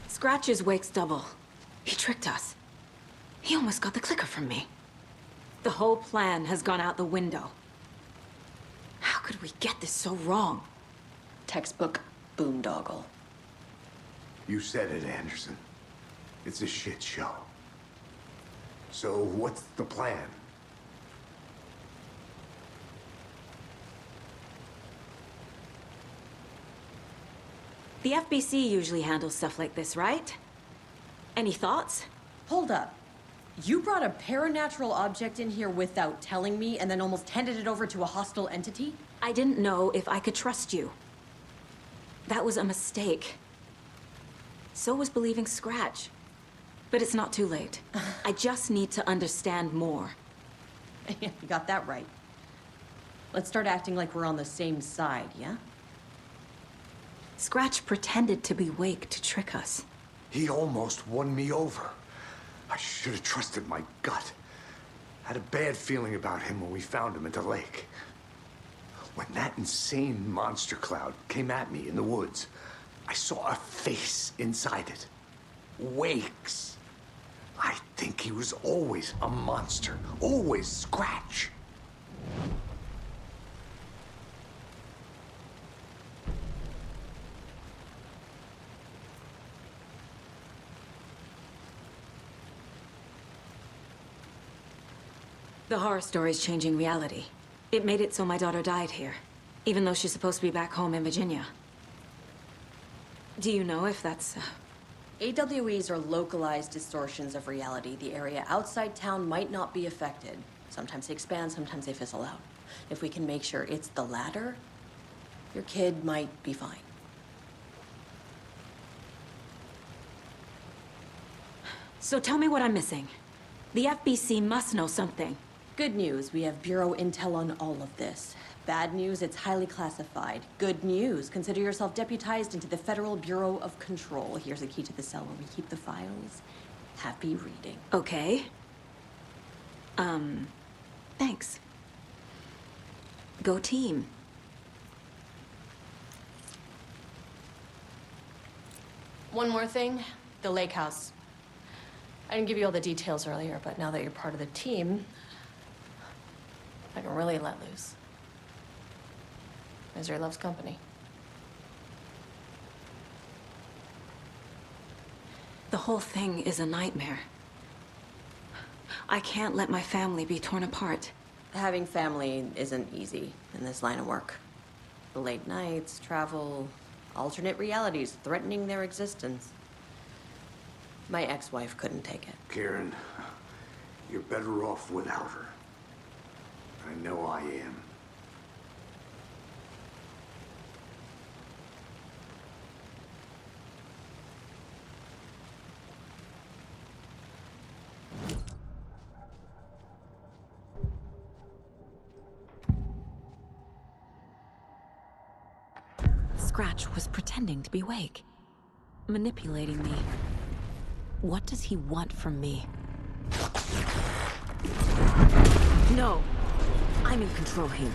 Scratch's Wake's double. He tricked us. He almost got the clicker from me. The whole plan has gone out the window. How could we get this so wrong? Textbook boondoggle. You said it, Anderson. It's a shit show. So what's the plan? The FBC usually handles stuff like this, right? Any thoughts? Hold up. You brought a paranatural object in here without telling me and then almost handed it over to a hostile entity? I didn't know if I could trust you. That was a mistake. So was believing Scratch. But it's not too late. I just need to understand more. You got that right. Let's start acting like we're on the same side, yeah? Scratch pretended to be Wake to trick us. He almost won me over. I should have trusted my gut. I had a bad feeling about him when we found him at the lake. When that insane monster cloud came at me in the woods, I saw a face inside it. Wake's. I think he was always a monster. Always Scratch. The horror story's changing reality. It made it so my daughter died here, even though she's supposed to be back home in Virginia. Do you know if that's... AWEs are localized distortions of reality. The area outside town might not be affected. Sometimes they expand, sometimes they fizzle out. If we can make sure it's the latter, your kid might be fine. So tell me what I'm missing. The FBC must know something. Good news, we have Bureau intel on all of this. Bad news, it's highly classified. Good news, consider yourself deputized into the Federal Bureau of Control. Here's a key to the cell where we keep the files. Happy reading. Okay. Thanks. Go team. One more thing, the lake house. I didn't give you all the details earlier, but now that you're part of the team, I can really let loose. Misery loves company. The whole thing is a nightmare. I can't let my family be torn apart. Having family isn't easy in this line of work. The late nights, travel, alternate realities threatening their existence. My ex-wife couldn't take it. Karen, you're better off without her. I know I am. Scratch was pretending to be Wake, manipulating me. What does he want from me? No! I'm in control here.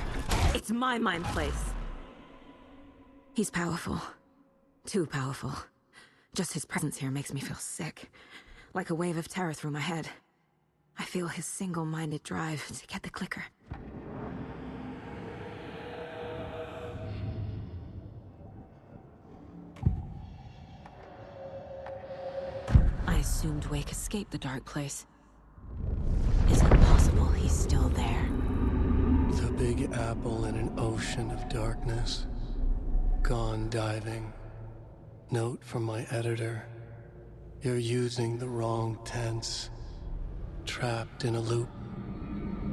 It's my mind place. He's powerful. Too powerful. Just his presence here makes me feel sick. Like a wave of terror through my head. I feel his single-minded drive to get the clicker. I assumed Wake escaped the dark place. Is it possible he's still there? The Big Apple in an ocean of darkness. Gone diving. Note from my editor. You're using the wrong tense. trapped in a loop.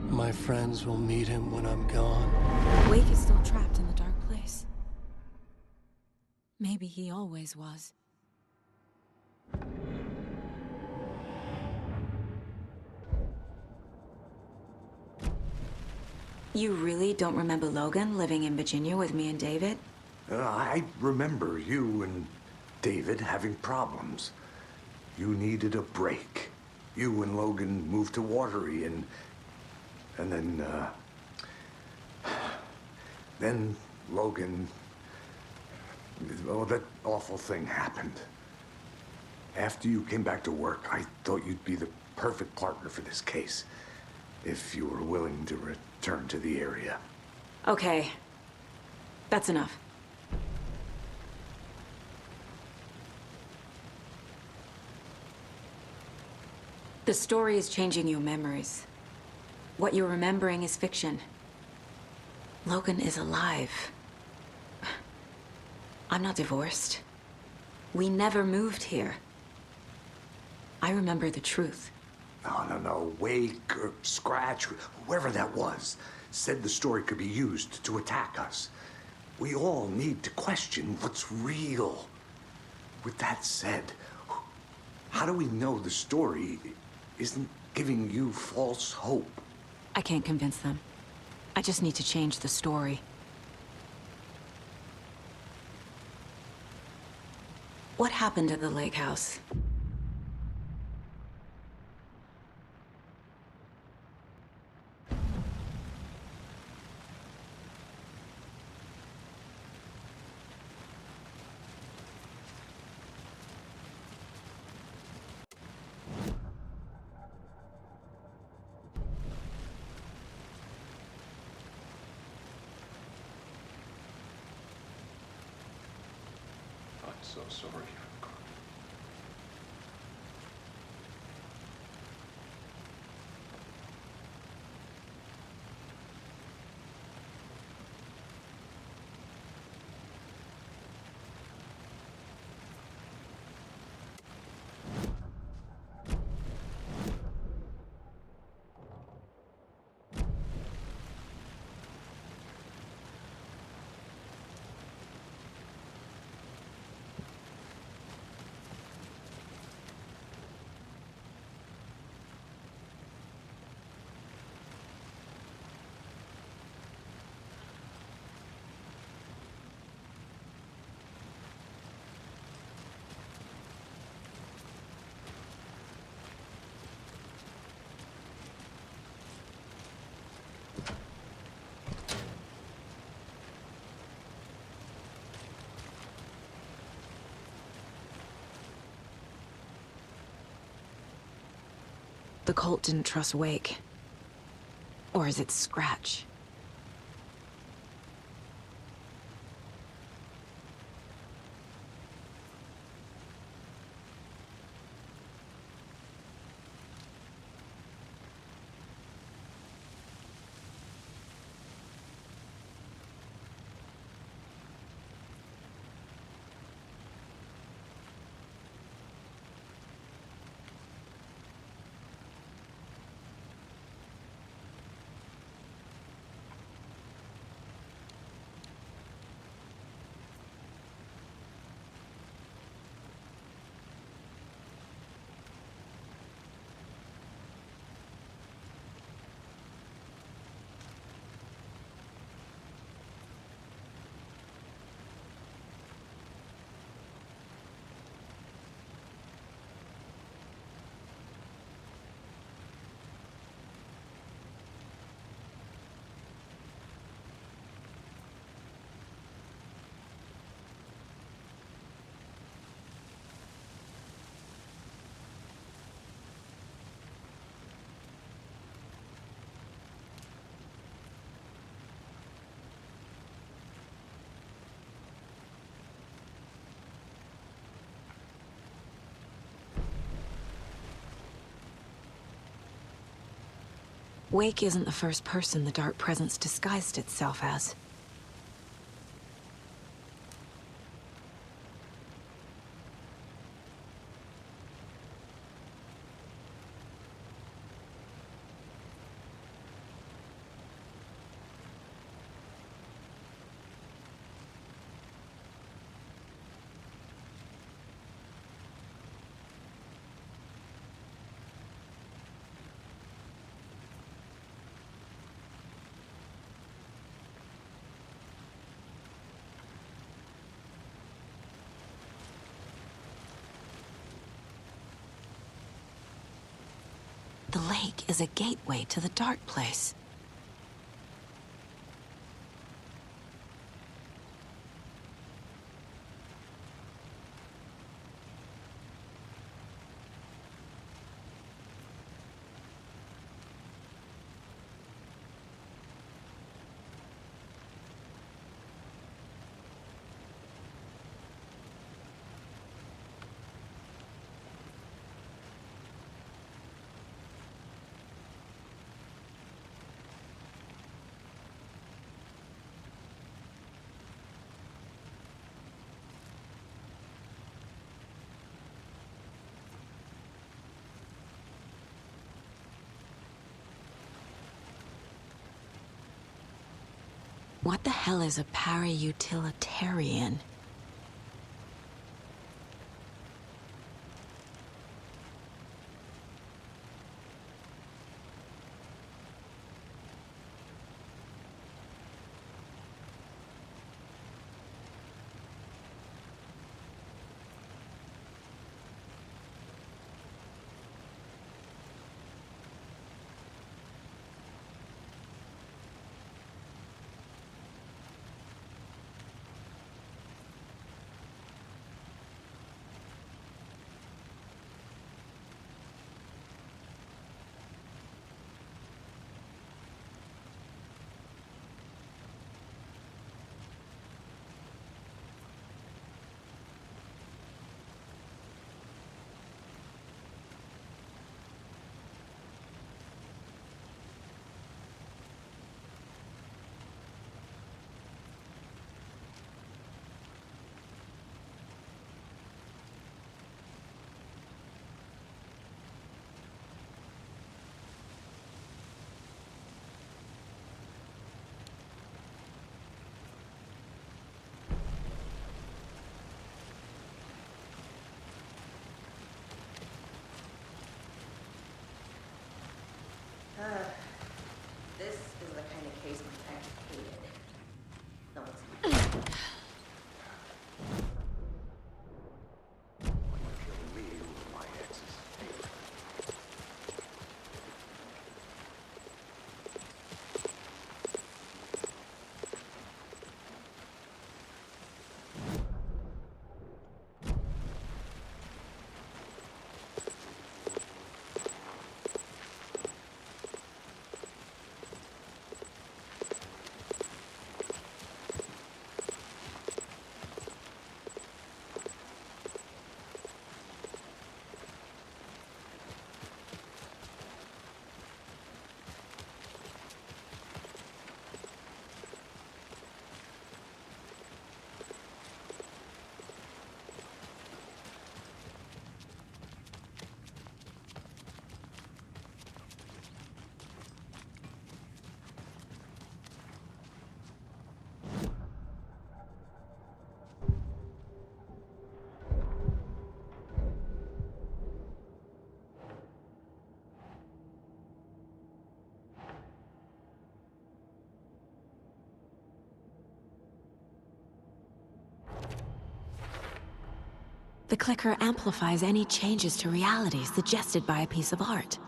My friends will meet him when I'm gone. Wake is still trapped in the dark place. Maybe he always was. You really don't remember Logan living in Virginia with me and David? I remember you and David having problems. You needed a break. You and Logan moved to Watery and then Logan, oh, that awful thing happened. After you came back to work, I thought you'd be the perfect partner for this case, if you were willing to return to the area. Okay. That's enough. The story is changing your memories. What you're remembering is fiction. Logan is alive. I'm not divorced. We never moved here. I remember the truth. No. Wake or Scratch, whoever that was, said the story could be used to attack us. We all need to question what's real. With that said, how do we know the story isn't giving you false hope? I can't convince them. I just need to change the story. What happened at the lake house? I'm so sorry. The cult didn't trust Wake. Or is it Scratch? Wake isn't the first person the Dark Presence disguised itself as. lake is a gateway to the dark place. What the hell is a para-utilitarian? This is the kind of case my parents hated. No one's Kill me with my ex's favorite. The clicker amplifies any changes to reality suggested by a piece of art.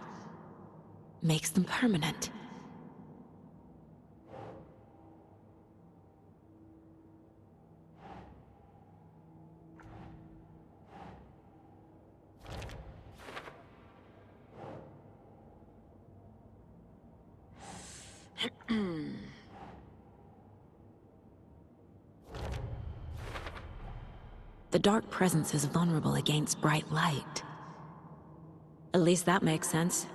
Makes them permanent. The dark presence is vulnerable against bright light. At least that makes sense.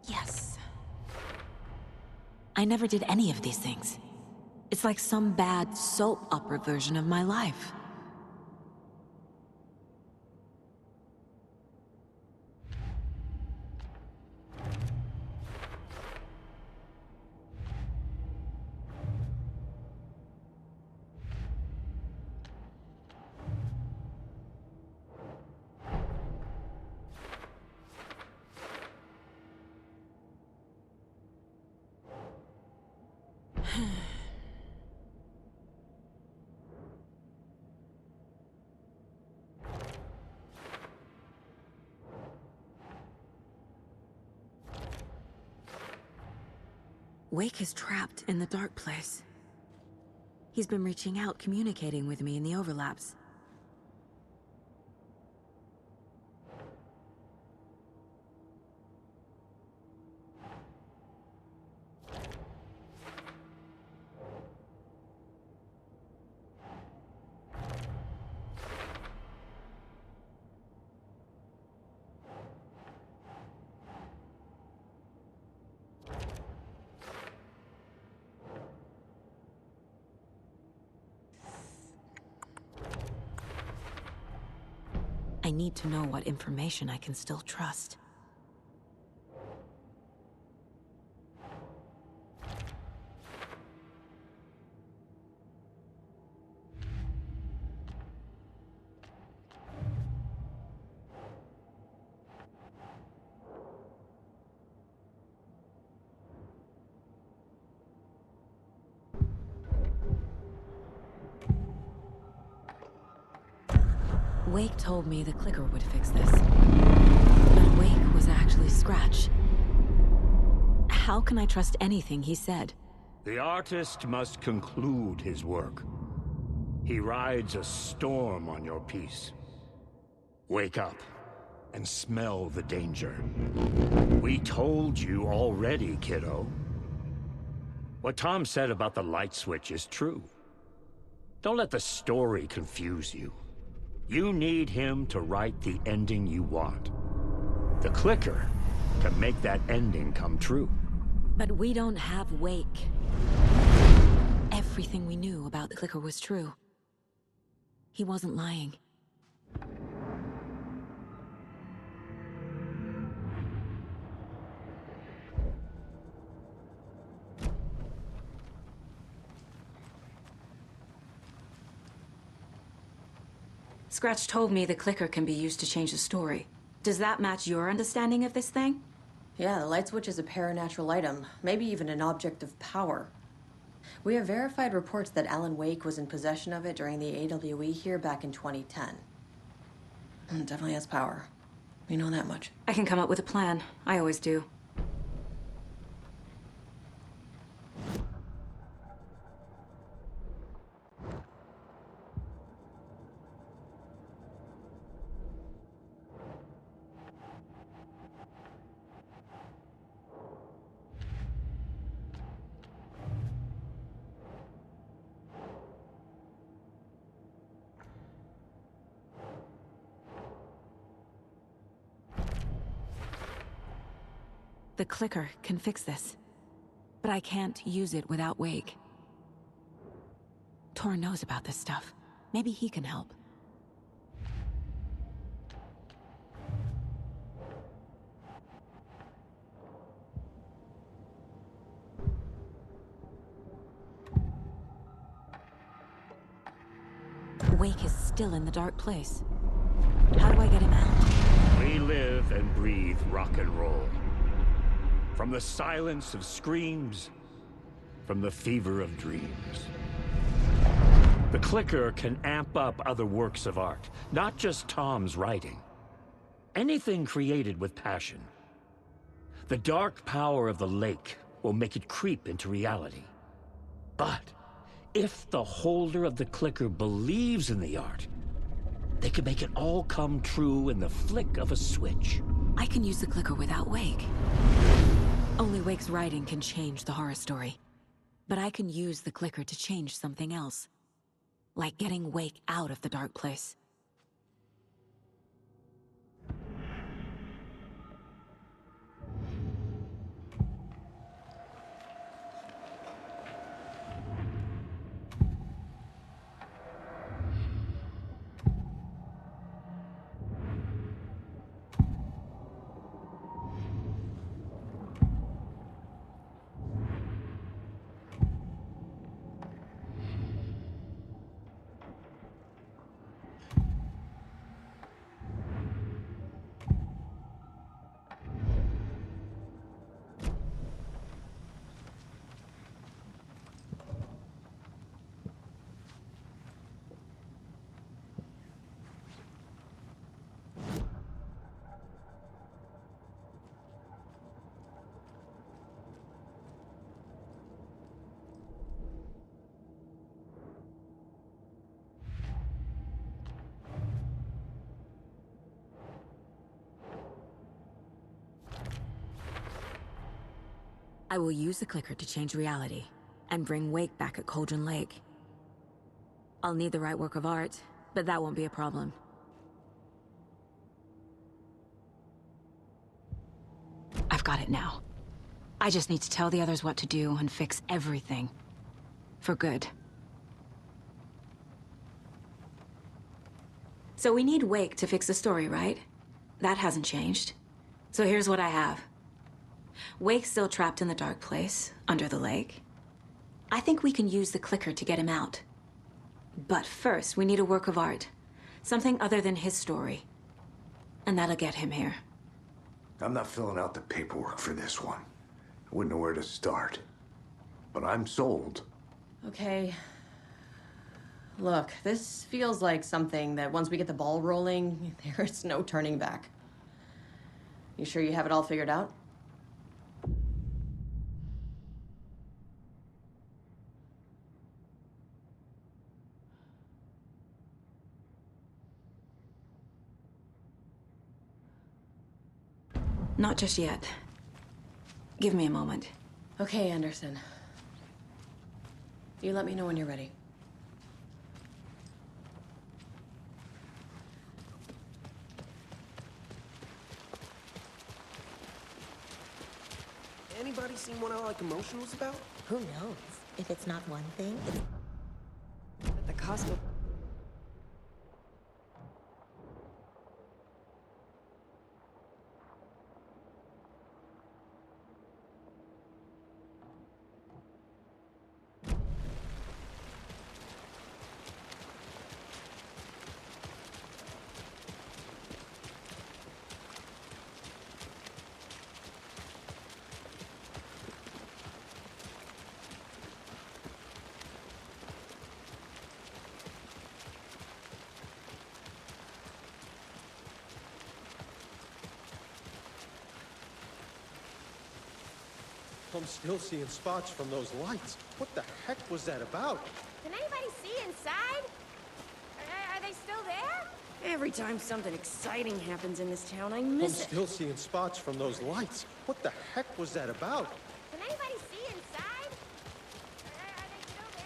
Yes. I never did any of these things. It's like some bad soap opera version of my life. Wake is trapped in the dark place. He's been reaching out, communicating with me in the overlaps. I need to know what information I can still trust. Wake told me the clicker would fix this. But Wake was actually Scratch. How can I trust anything he said? The artist must conclude his work. He rides a storm on your piece. Wake up and smell the danger. We told you already, kiddo. What Tom said about the light switch is true. Don't let the story confuse you. You need him to write the ending you want. The clicker can make that ending come true. But we don't have Wake. Everything we knew about the clicker was true. He wasn't lying. Scratch told me the clicker can be used to change the story. Does that match your understanding of this thing? Yeah, the light switch is a paranatural item, maybe even an object of power. We have verified reports that Alan Wake was in possession of it during the AWE here back in 2010. It definitely has power. We know that much. I can come up with a plan. I always do. The clicker can fix this, but I can't use it without Wake. Tor knows about this stuff. Maybe he can help. Wake is still in the dark place. How do I get him out? We live and breathe rock and roll. From the silence of screams, from the fever of dreams. The clicker can amp up other works of art, not just Tom's writing. Anything created with passion. The dark power of the lake will make it creep into reality. But if the holder of the clicker believes in the art, they can make it all come true in the flick of a switch. I can use the clicker without Wake. Only Wake's writing can change the horror story. But I can use the clicker to change something else. Like getting Wake out of the dark place. I will use the clicker to change reality and bring Wake back at Cauldron Lake. I'll need the right work of art, but that won't be a problem. I've got it now. I just need to tell the others what to do and fix everything. For good. So we need Wake to fix the story, right? That hasn't changed. So here's what I have. Wake's still trapped in the dark place, under the lake. I think we can use the clicker to get him out. But first, we need a work of art. Something other than his story. And that'll get him here. I'm not filling out the paperwork for this one. I wouldn't know where to start. But I'm sold. Okay. Look, this feels like something that once we get the ball rolling, there's no turning back. You sure you have it all figured out? Not just yet. Give me a moment. Okay, Anderson. You let me know when you're ready. Anybody seen what All Like Emotion was about? Who knows? If it's not one thing, it's... The Costco. I'm still seeing spots from those lights. What the heck was that about? Can anybody see inside? Are they still there? Every time something exciting happens in this town, I I'm miss it. still seeing spots from those lights. What the heck was that about? Can anybody see inside? Are they still there?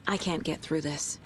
I can't get through this.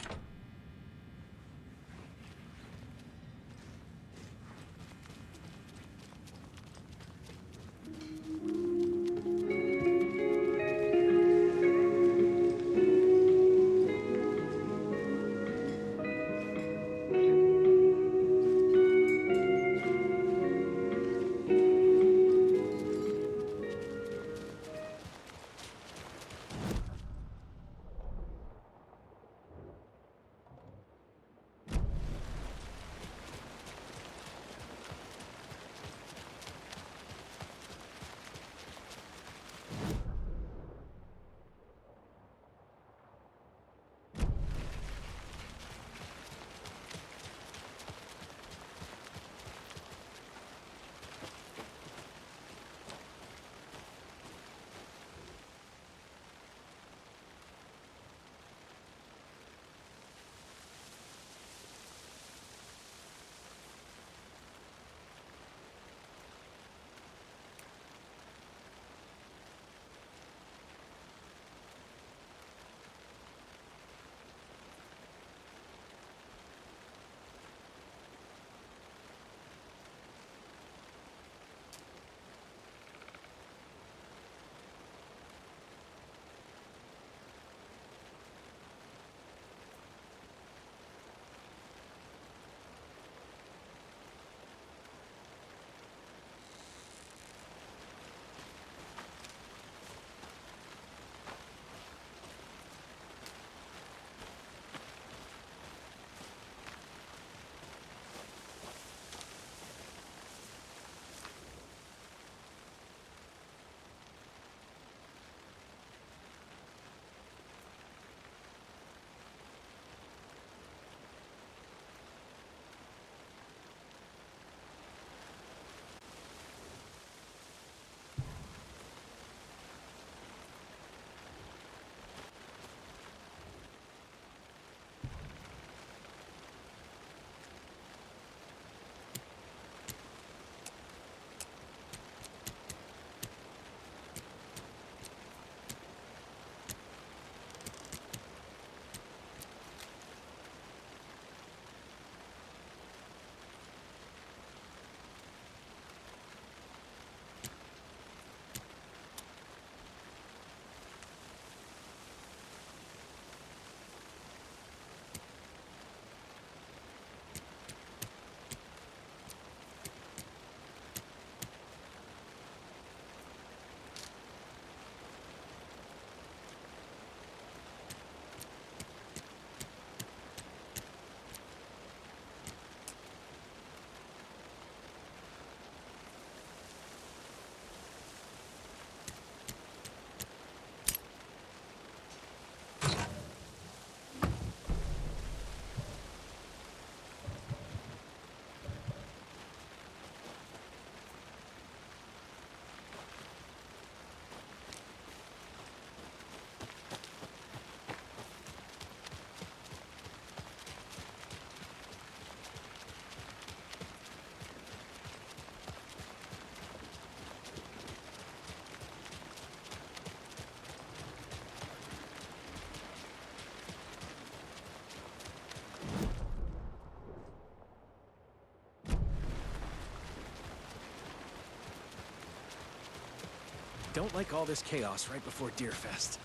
don't like all this chaos right before Deerfest.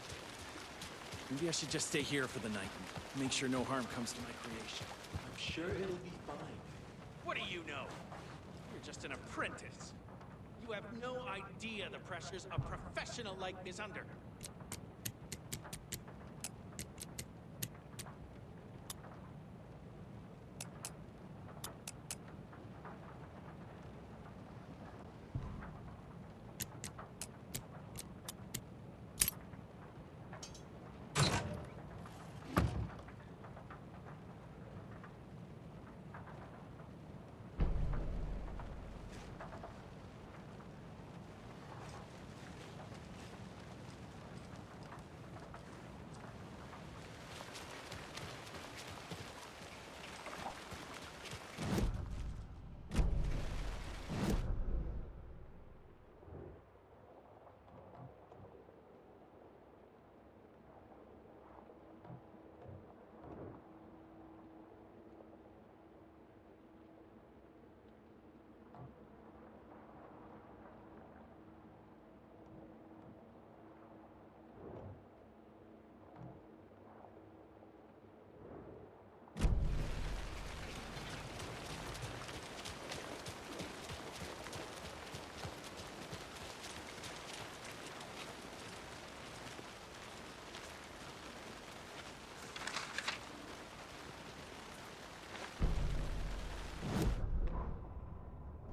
Maybe I should just stay here for the night and make sure no harm comes to my creation. I'm sure it'll be fine. What do you know? You're just an apprentice. You have no idea the pressures a professional like is under.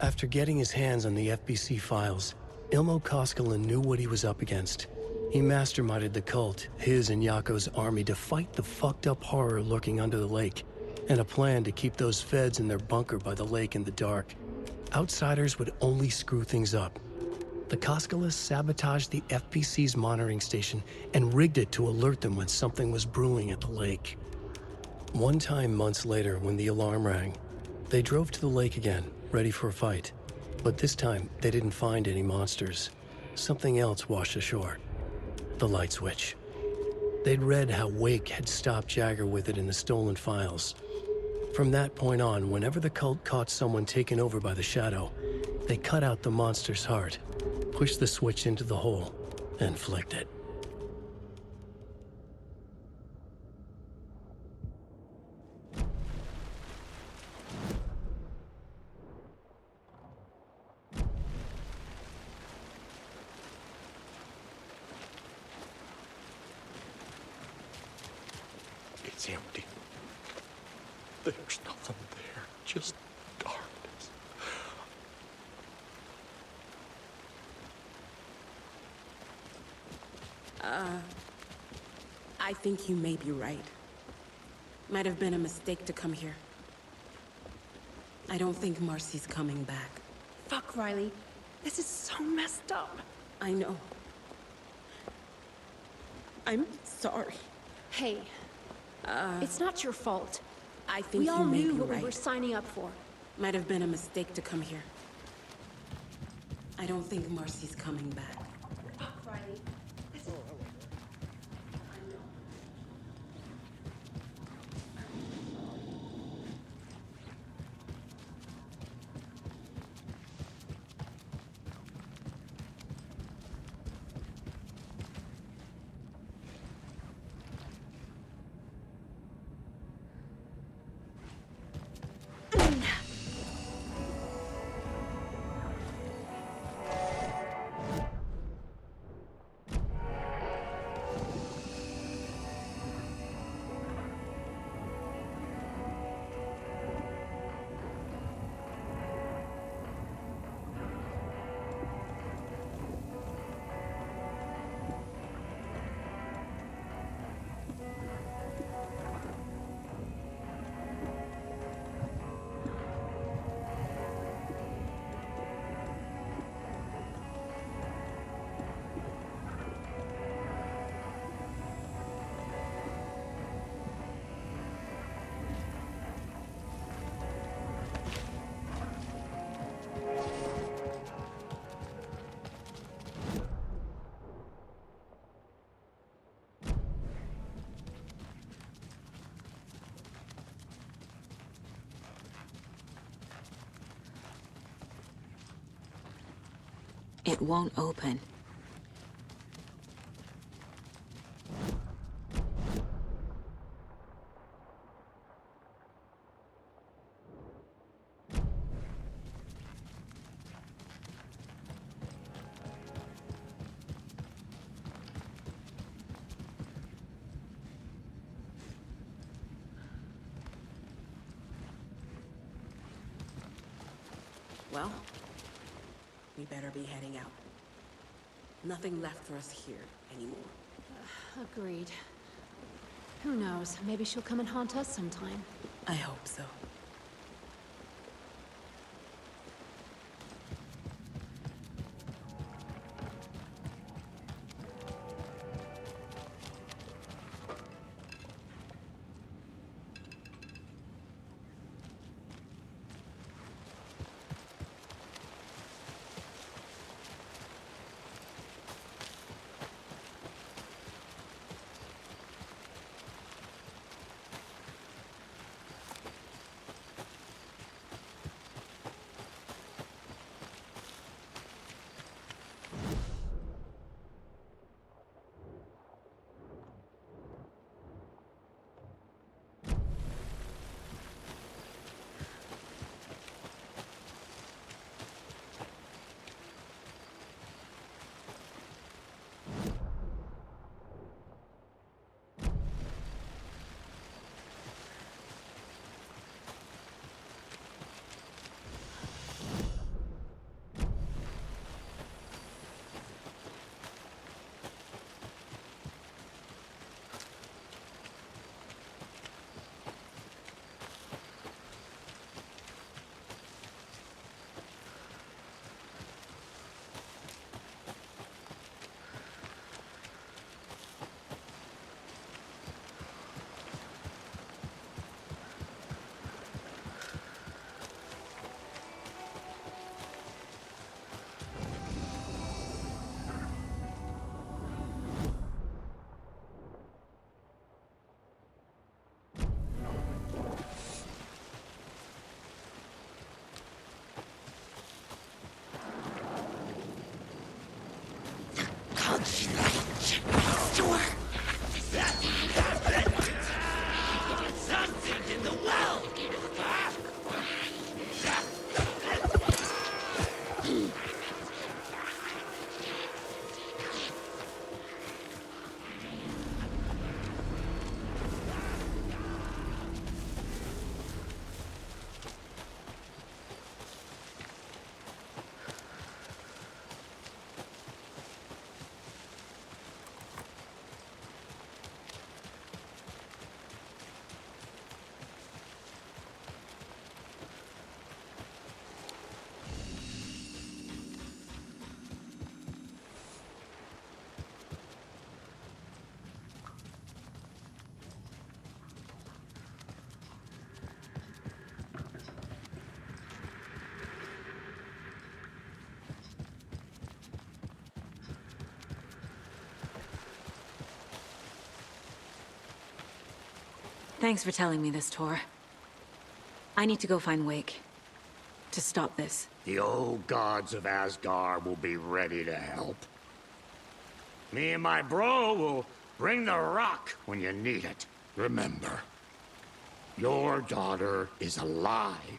After getting his hands on the FBC files, Ilmo Koskinen knew what he was up against. He masterminded the cult, his and Yako's army, to fight the fucked up horror lurking under the lake, and a plan to keep those feds in their bunker by the lake in the dark. Outsiders would only screw things up. The Koskinen sabotaged the FBC's monitoring station and rigged it to alert them when something was brewing at the lake. One time months later, when the alarm rang, they drove to the lake again, ready for a fight. But this time, they didn't find any monsters. Something else washed ashore. The light switch. They'd read how Wake had stopped Jagger with it in the stolen files. From that point on, whenever the cult caught someone taken over by the Shadow, they cut out the monster's heart, pushed the switch into the hole, and flicked it. It's empty. There's nothing there, just darkness. I think you may be right. Might have been a mistake to come here. I don't think Marcy's coming back. Fuck, Riley. This is so messed up. I know. I'm sorry. Hey, it's not your fault. I think we all you may knew be what right. we were signing up for. Might have been a mistake to come here. I don't think Marcy's coming back. Fuck, Riley. It won't open. Well, we better be heading out. Nothing left for us here anymore. Agreed. Who knows? Maybe she'll come and haunt us sometime. I hope so. Thanks for telling me this, Tor. I need to go find Wake. To stop this. The old gods of Asgard will be ready to help. Me and my bro will bring the rock when you need it. Remember, your daughter is alive.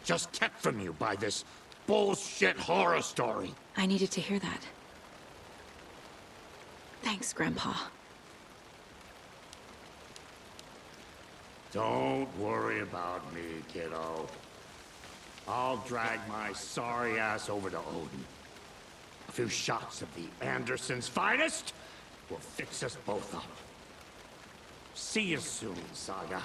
Just kept from you by this bullshit horror story. I needed to hear that. Thanks, Grandpa. Don't worry about me, kiddo. I'll drag my sorry ass over to Odin. A few shots of the Andersons' finest will fix us both up. See you soon, Saga.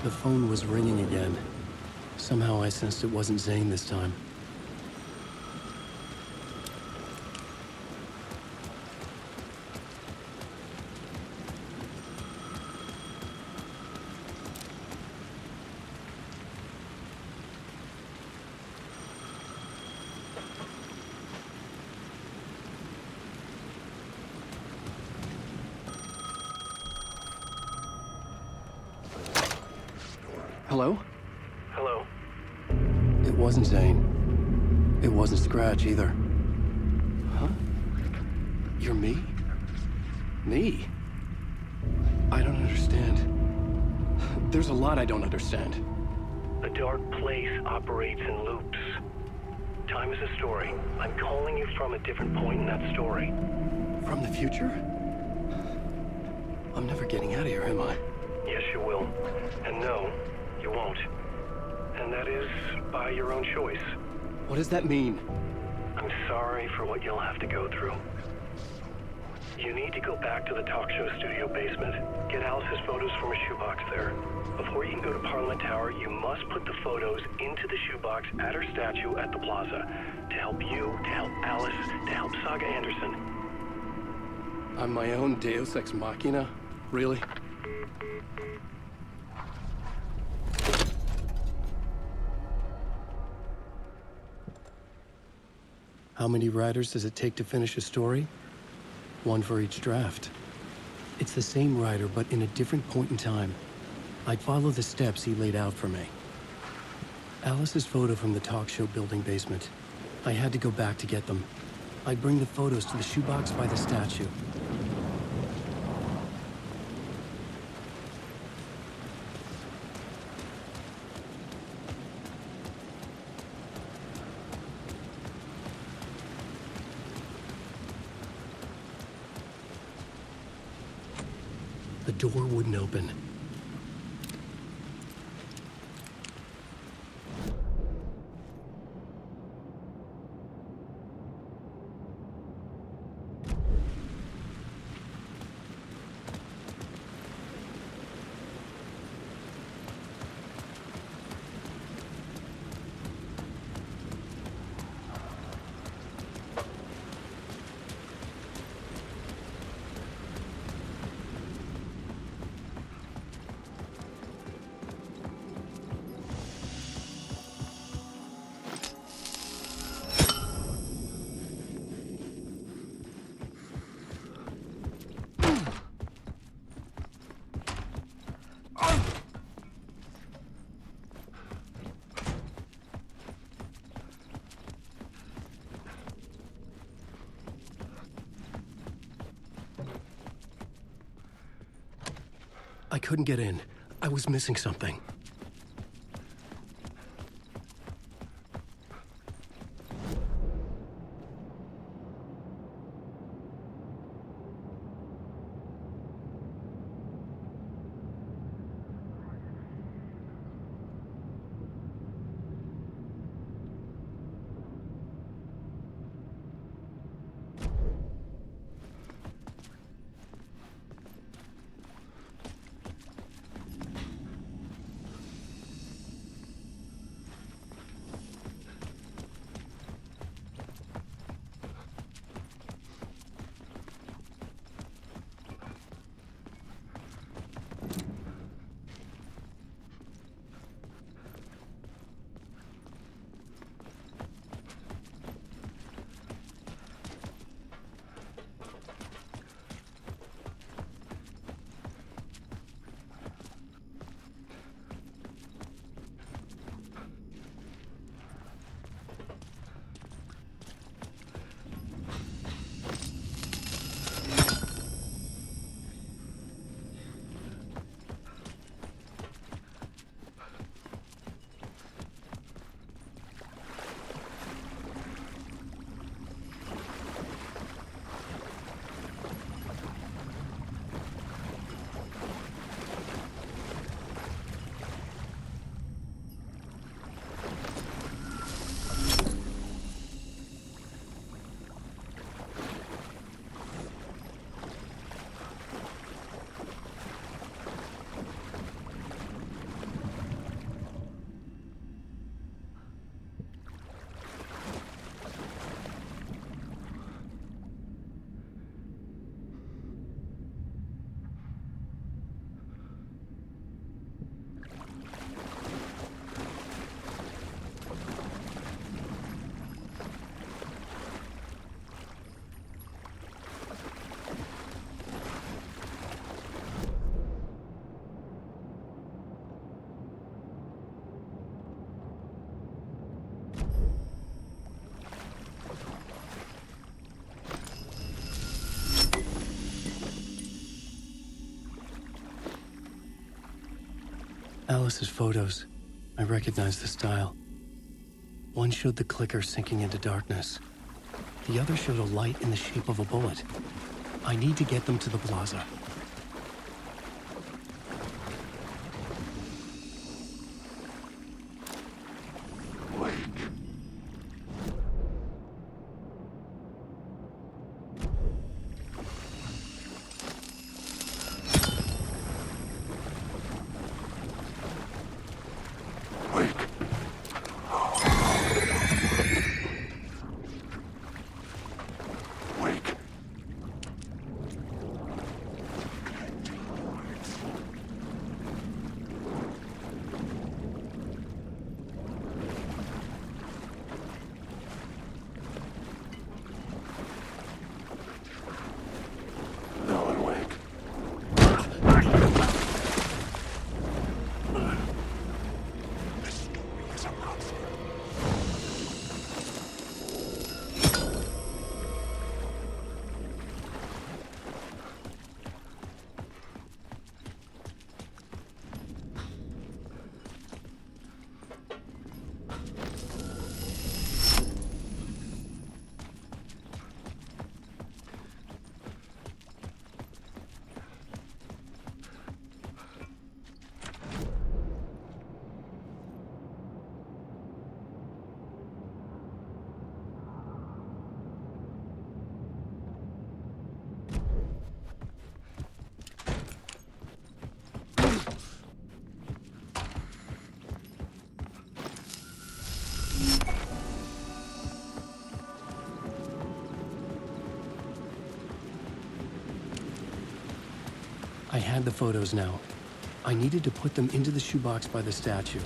The phone was ringing again. Somehow I sensed it wasn't Zane this time. Hello? Hello? It wasn't Zane. It wasn't Scratch either. Huh? You're me? Me? I don't understand. There's a lot I don't understand. The dark place operates in loops. Time is a story. I'm calling you from a different point in that story. From the future? I'm never getting out of here, am I? Yes, you will. And no, you won't. And that is by your own choice. What does that mean? I'm sorry for what you'll have to go through. You need to go back to the talk show studio basement. Get Alice's photos from a shoebox there. Before you can go to Parliament Tower, you must put the photos into the shoebox at her statue at the plaza. To help you, to help Alice, to help Saga Anderson. I'm my own Deus Ex Machina? Really? How many writers does it take to finish a story? One for each draft. It's the same writer, but in a different point in time. I'd follow the steps he laid out for me. Alice's photo from the talk show building basement. I had to go back to get them. I'd bring the photos to the shoebox by the statue. The door wouldn't open. I couldn't get in. I was missing something. Alice's photos. I recognize the style. One showed the clicker sinking into darkness. The other showed a light in the shape of a bullet. I need to get them to the plaza. I had the photos now. I needed to put them into the shoebox by the statue.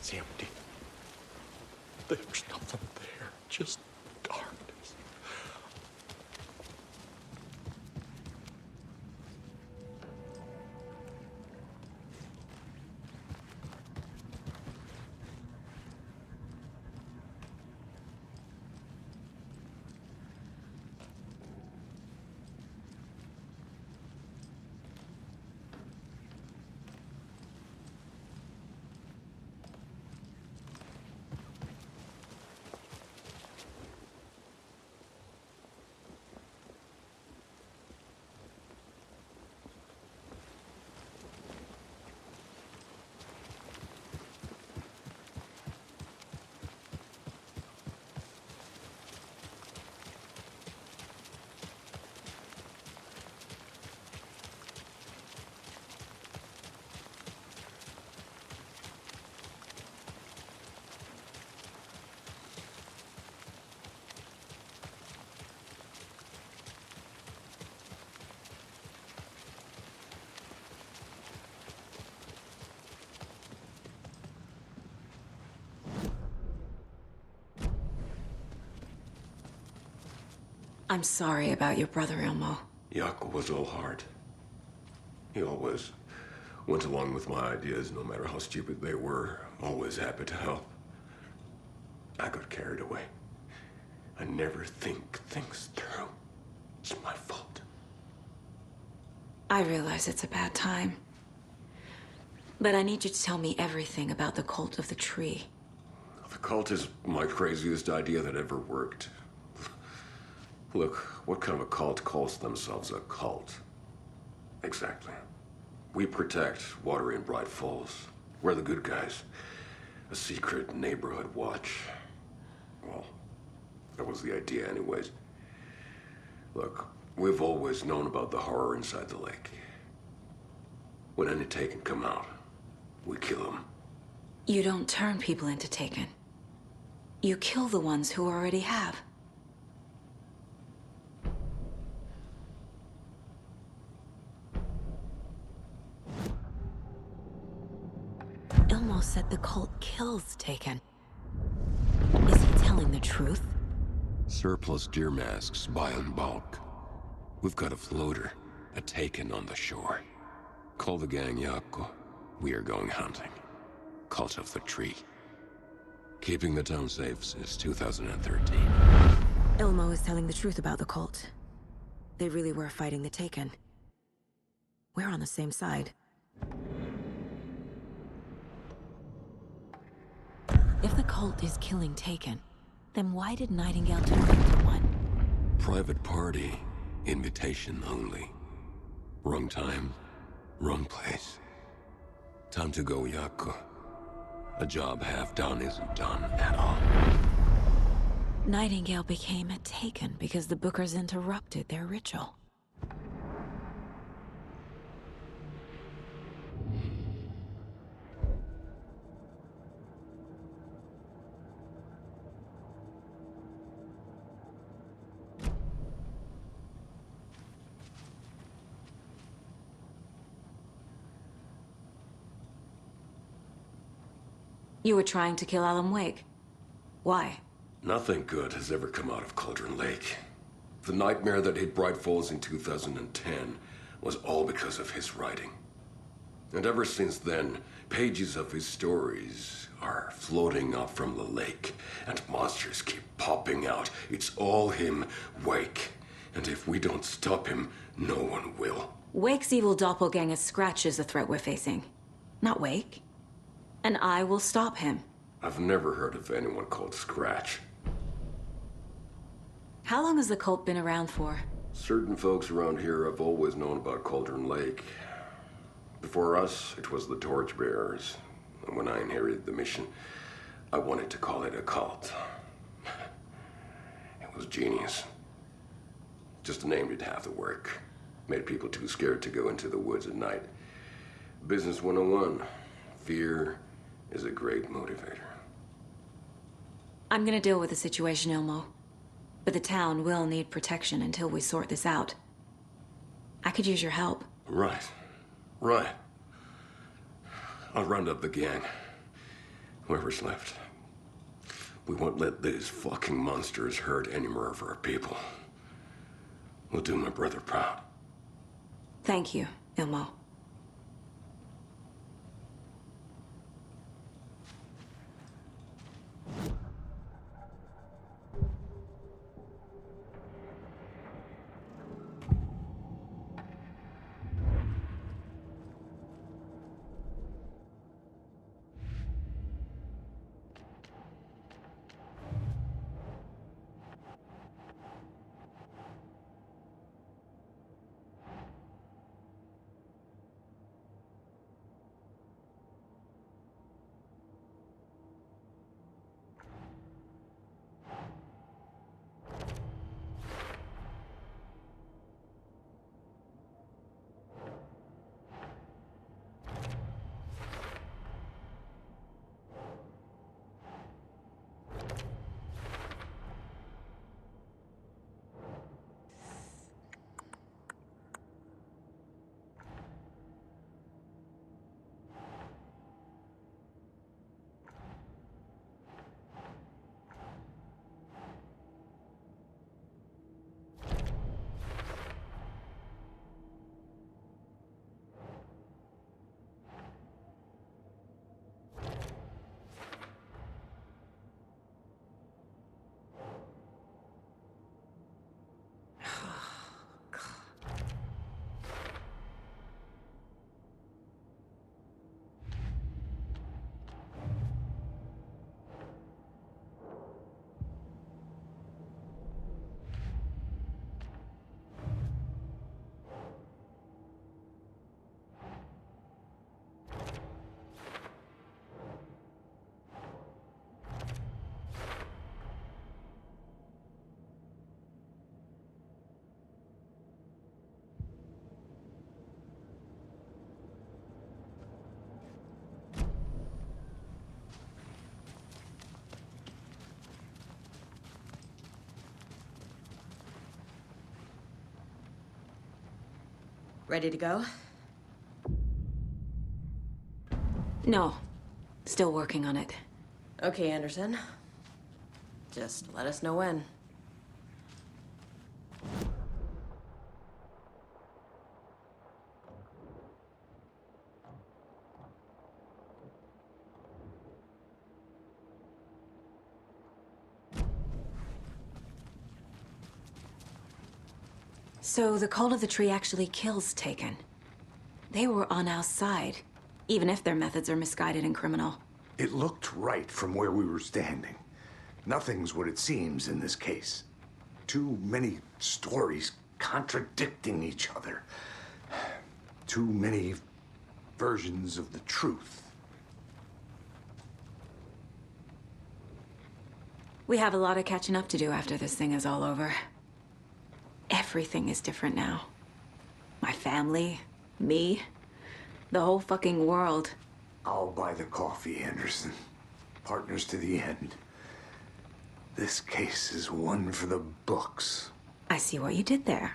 It's empty. There's nothing there, just darkness. I'm sorry about your brother, Ilmo. Jaakko was all heart. He always went along with my ideas, no matter how stupid they were. Always happy to help. I got carried away. I never think things through. It's my fault. I realize it's a bad time. But I need you to tell me everything about the Cult of the Tree. The cult is my craziest idea that ever worked. Look, what kind of a cult calls themselves a cult? Exactly. We protect Water in Bright Falls. We're the good guys. A secret neighborhood watch. Well, that was the idea anyways. Look, we've always known about the horror inside the lake. When any Taken come out, we kill them. You don't turn people into Taken. You kill the ones who already have. Ilmo said the cult kills Taken. Is he telling the truth? Surplus deer masks buy in bulk. We've got a floater, a Taken on the shore. Call the gang Jaakko. We are going hunting. Cult of the Tree. Keeping the town safe since 2013. Ilmo is telling the truth about the cult. They really were fighting the Taken. We're on the same side. If the cult is killing Taken, then why did Nightingale turn into one? Private party. Invitation only. Wrong time, wrong place. Time to go, Jaakko. A job half done isn't done at all. Nightingale became a Taken because the Bookers interrupted their ritual. You were trying to kill Alan Wake. Why? Nothing good has ever come out of Cauldron Lake. The nightmare that hit Bright Falls in 2010 was all because of his writing. And ever since then, pages of his stories are floating up from the lake, and monsters keep popping out. It's all him, Wake. And if we don't stop him, no one will. Wake's evil doppelganger Scratch is the threat we're facing, not Wake. And I will stop him. I've never heard of anyone called Scratch. How long has the cult been around for? Certain folks around here have always known about Cauldron Lake. Before us, it was the Torchbearers. And when I inherited the mission, I wanted to call it a cult. It was genius. Just a name did half the work. Made people too scared to go into the woods at night. Business 101. Fear is a great motivator. I'm gonna deal with the situation, Ilmo. But the town will need protection until we sort this out. I could use your help. Right. I'll round up the gang. Whoever's left. We won't let these fucking monsters hurt any more of our people. We'll do my brother proud. Thank you, Ilmo. Ready to go? No. Still working on it. Okay, Anderson. Just let us know when. So the Cult of the Tree actually kills Taken. They were on our side, even if their methods are misguided and criminal. It looked right from where we were standing. Nothing's what it seems in this case. Too many stories contradicting each other. Too many versions of the truth. We have a lot of catching up to do after this thing is all over. Everything is different now. My family, me, the whole fucking world. I'll buy the coffee, Anderson. Partners to the end. This case is one for the books. I see what you did there.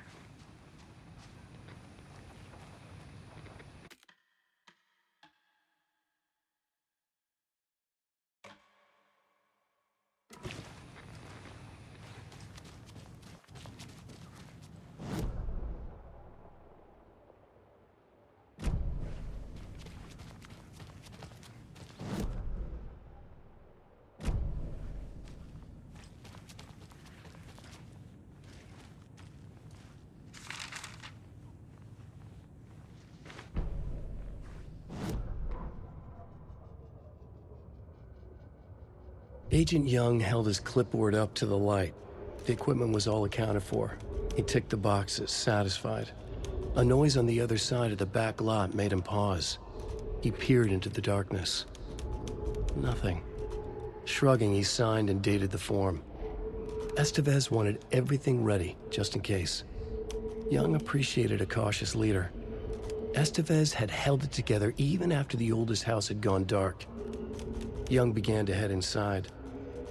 Agent Young held his clipboard up to the light. The equipment was all accounted for. He ticked the boxes, satisfied. A noise on the other side of the back lot made him pause. He peered into the darkness. Nothing. Shrugging, he signed and dated the form. Estevez wanted everything ready, just in case. Young appreciated a cautious leader. Estevez had held it together even after the oldest house had gone dark. Young began to head inside.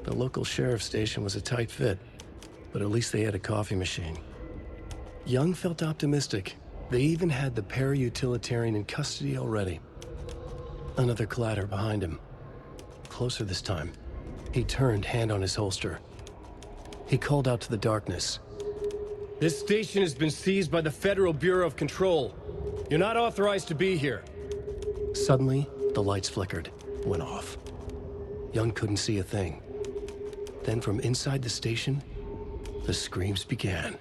The local sheriff's station was a tight fit, but at least they had a coffee machine. Young felt optimistic. They even had the para-utilitarian in custody already. Another clatter behind him. closer this time. He turned, hand on his holster. He called out to the darkness. "This station has been seized by the Federal Bureau of Control. You're not authorized to be here." Suddenly, the lights flickered, went off. Young couldn't see a thing. Then from inside the station, the screams began.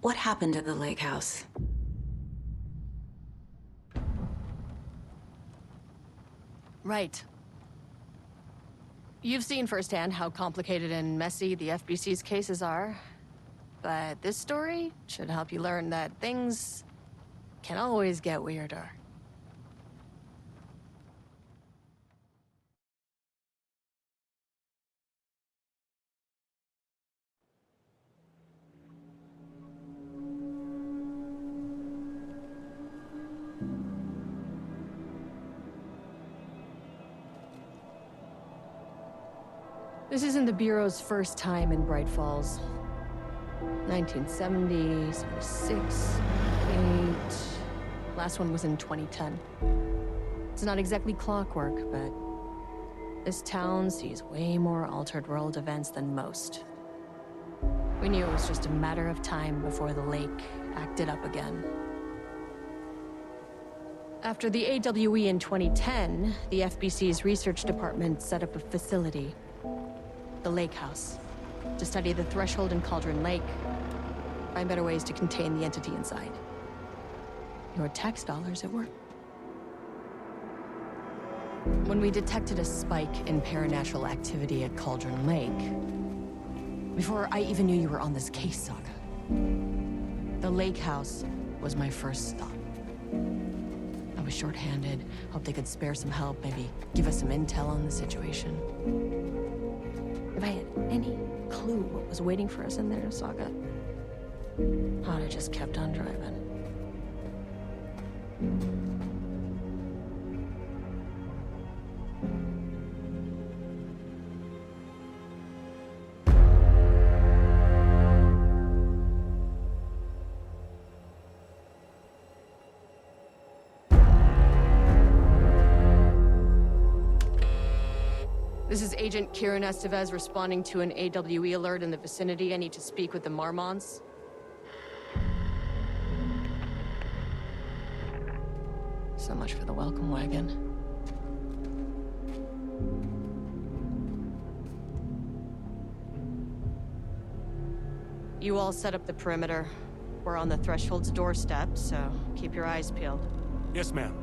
What happened at the lake house? Right. You've seen firsthand how complicated and messy the FBC's cases are. But this story should help you learn that things can always get weirder. This isn't the Bureau's first time in Bright Falls. 1970, 76, 8... Last one was in 2010. It's not exactly clockwork, but this town sees way more altered world events than most. We knew it was just a matter of time before the lake acted up again. After the AWE in 2010, the FBC's research department set up a facility, the Lake House, to study the Threshold and Cauldron Lake, find better ways to contain the entity inside. Your tax dollars at work. When we detected a spike in paranatural activity at Cauldron Lake, before I even knew you were on this case, Saga, the Lake House was my first stop. I was short-handed, hoped they could spare some help, maybe give us some intel on the situation. If I had any clue what was waiting for us in there, Saga, I'd have just kept on driving. This is Agent Kieran Estevez responding to an AWE alert in the vicinity. I need to speak with the Marmonts. So much for the welcome wagon. You all set up the perimeter. We're on the Threshold's doorstep, so keep your eyes peeled. Yes, ma'am.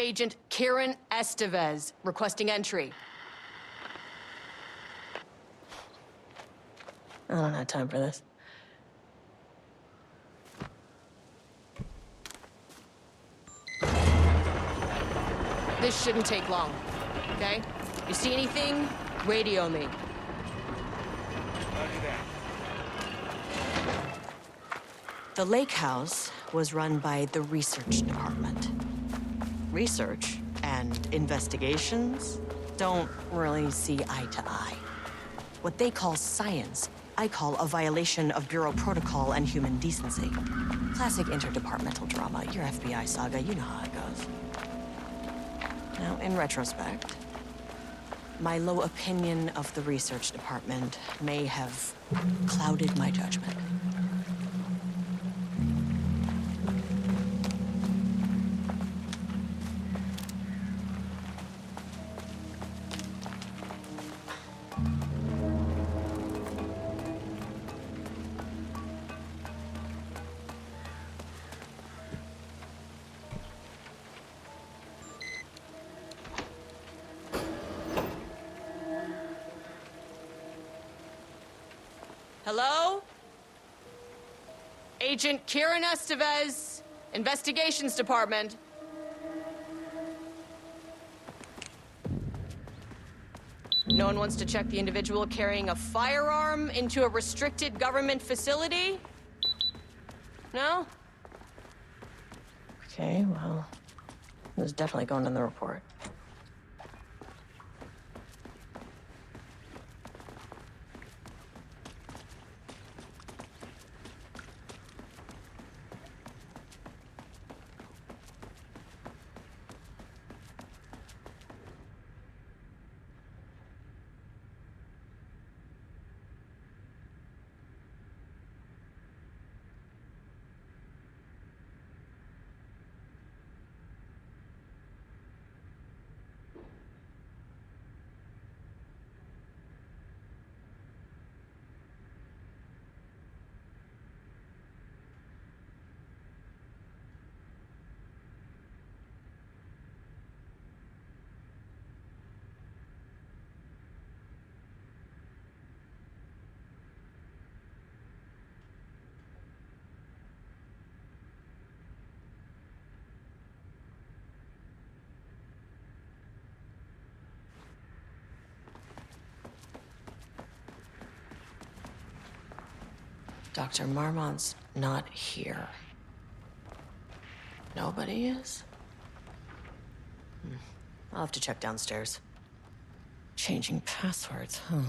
Agent Kieran Estevez, requesting entry. I don't have time for this. This shouldn't take long, okay? You see anything, radio me. The lake house was run by the research department. Research and investigations don't really see eye to eye. What they call science, I call a violation of Bureau protocol and human decency. Classic interdepartmental drama, your FBI saga, you know how it goes. Now, in retrospect, my low opinion of the research department may have clouded my judgment. Hello? Agent Kieran Estevez, Investigations Department. No one wants to check the individual carrying a firearm into a restricted government facility? No? Okay, well, this is definitely going in the report. Dr. Marmont's not here. Nobody is? I'll have to check downstairs. Changing passwords, huh?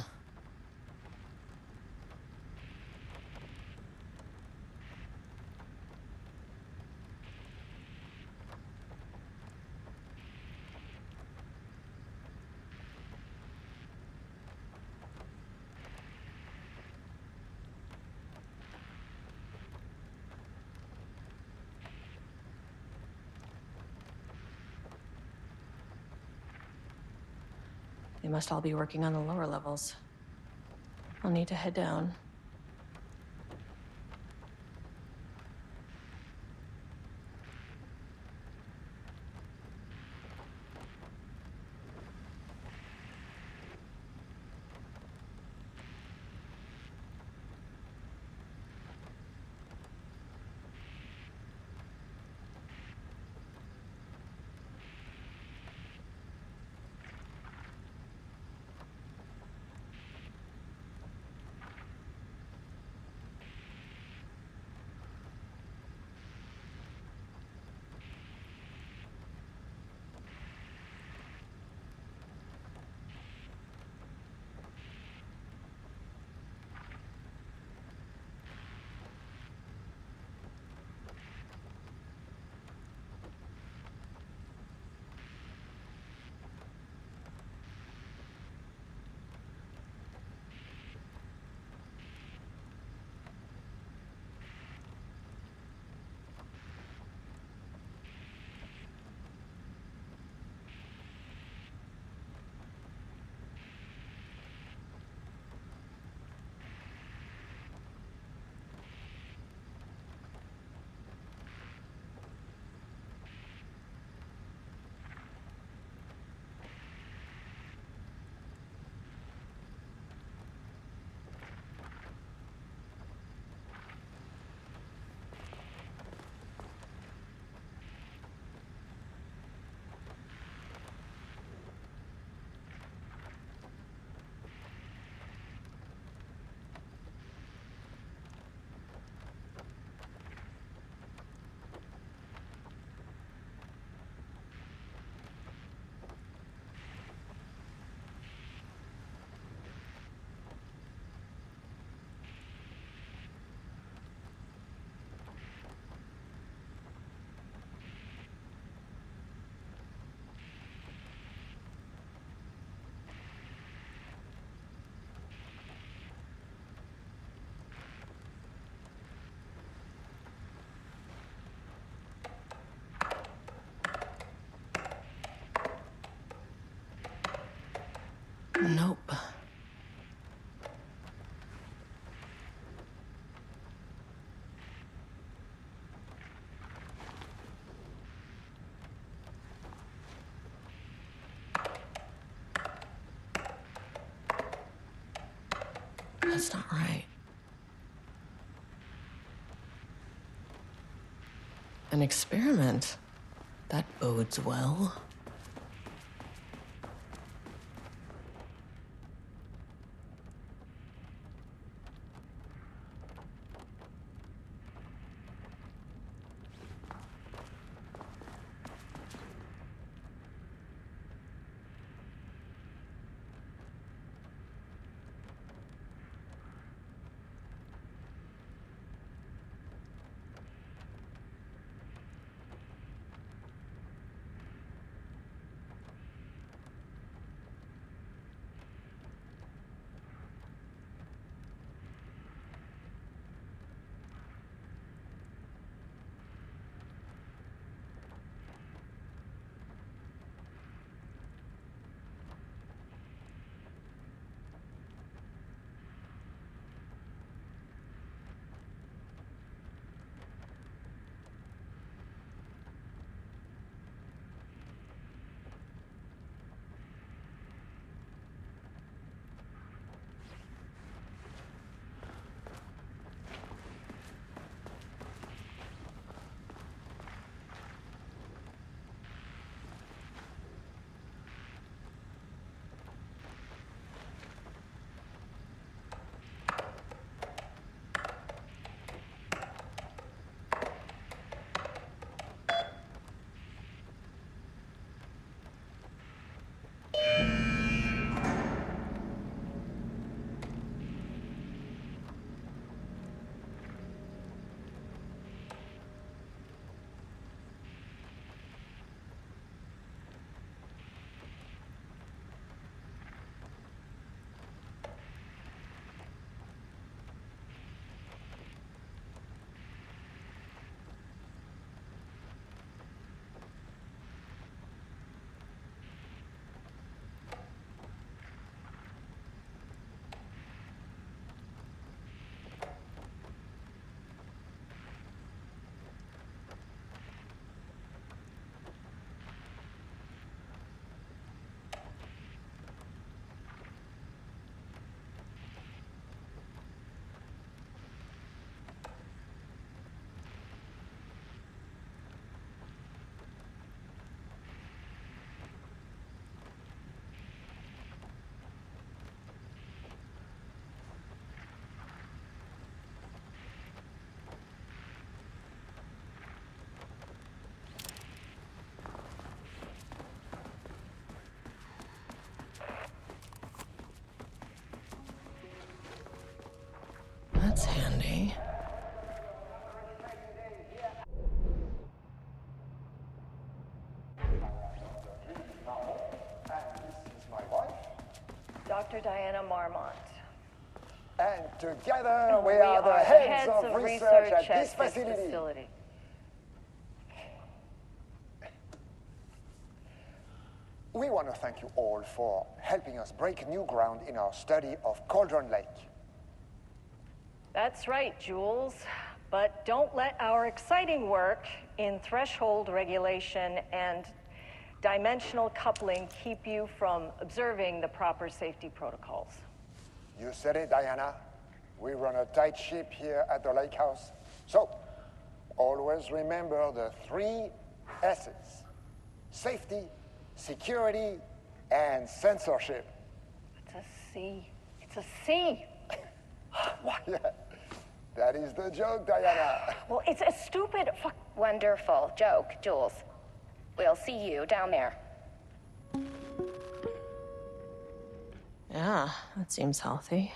They must all be working on the lower levels. I'll need to head down. That's not right. An experiment? That bodes well. That's handy. Dr. Diana Marmont. And together we are the heads of research at this facility. We want to thank you all for helping us break new ground in our study of Cauldron Lake. That's right, Jules. But don't let our exciting work in threshold regulation and dimensional coupling keep you from observing the proper safety protocols. You said it, Diana. We run a tight ship here at the lake house. So, always remember the 3 S's. Safety, security, and censorship. It's a C. It's a C. What? Yeah, that is the joke, Diana. Well, it's a stupid Wonderful joke, Jules. We'll see you down there. Yeah, that seems healthy.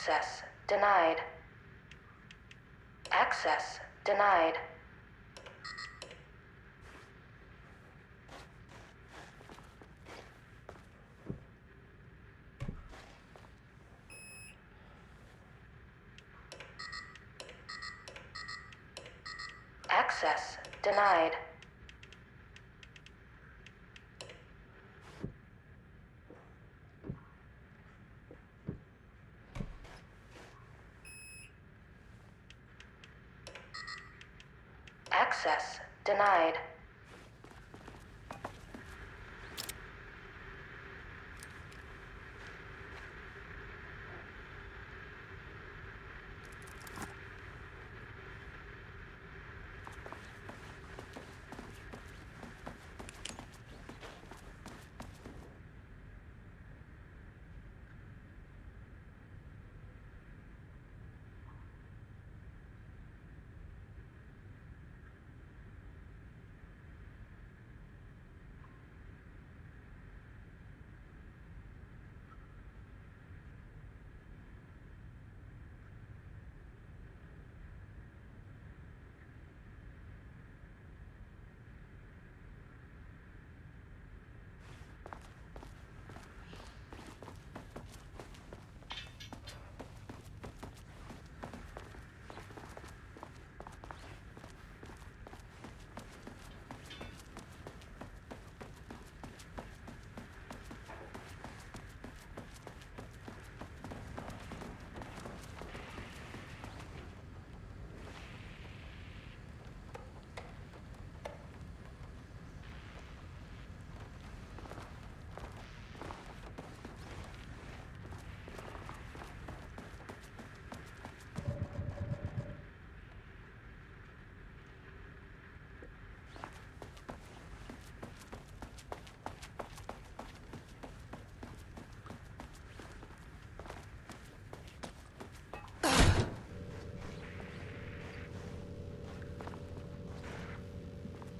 Access denied. Access denied. Access denied. Access denied.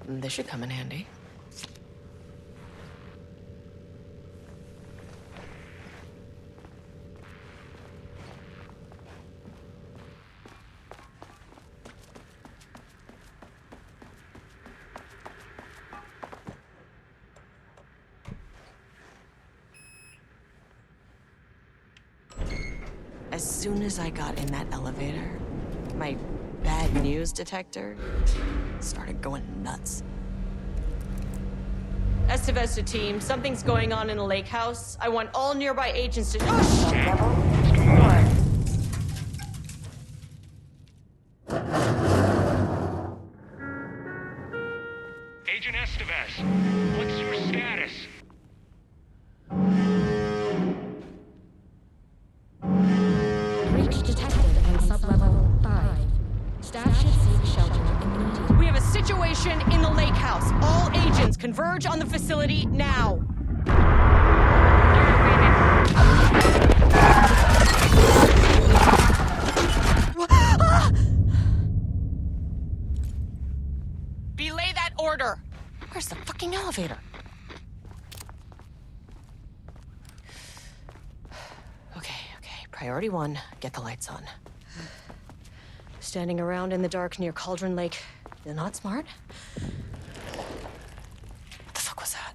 This should come in handy. As soon as I got in that elevator, my bad news detector started going nuts. Estevesta team, something's going on in the lake house. I want all nearby agents to— oh, shit! Agent Estevez, what's your status? Breach detected on sublevel 5. Staff should seek shelter immediately. We have a situation in the lake house. All agents converge on the facility now. Belay that order. Where's the fucking elevator? Okay. Priority 1, get the lights on. Standing around in the dark near Cauldron Lake is not smart. What the fuck was that?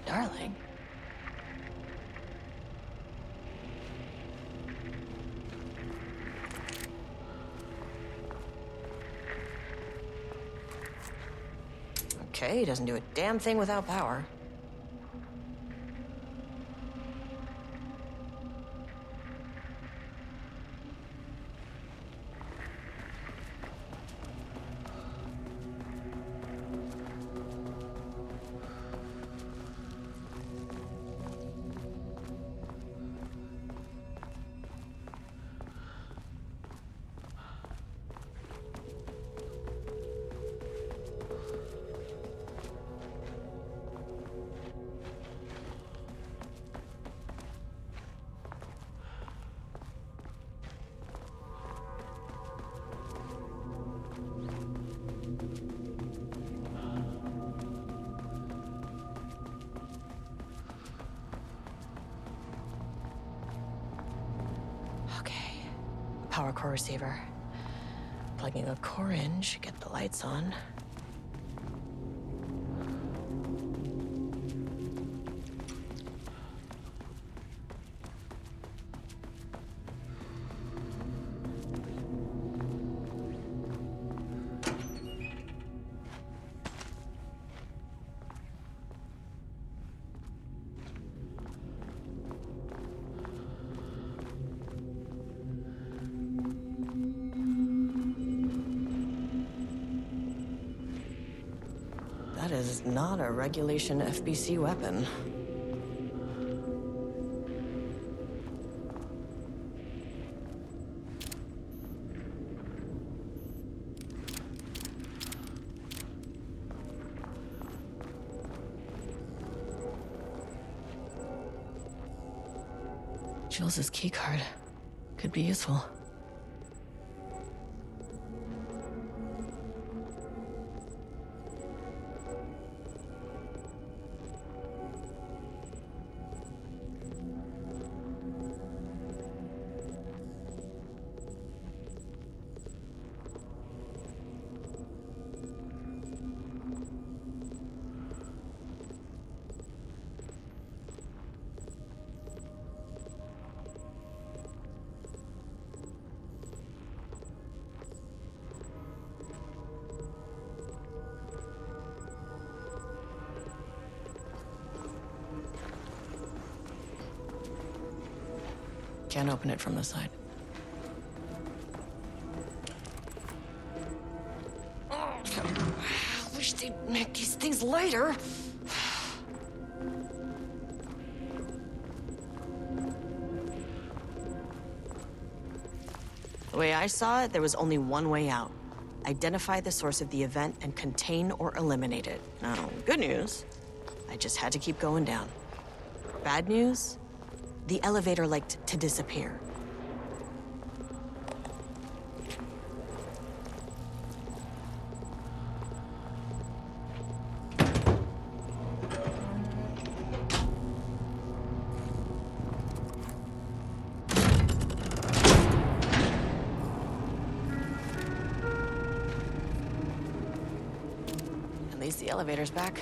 darling. Okay, he doesn't do a damn thing without power. Power core receiver. Plugging a core in should get the lights on. That is not a regulation FBC weapon. Jules's keycard could be useful. Can't open it from the side. Oh, I wish they'd make these things lighter. The way I saw it, there was only one way out. Identify the source of the event and contain or eliminate it. Now, good news, I just had to keep going down. Bad news? The elevator liked to disappear. At least the elevator's back.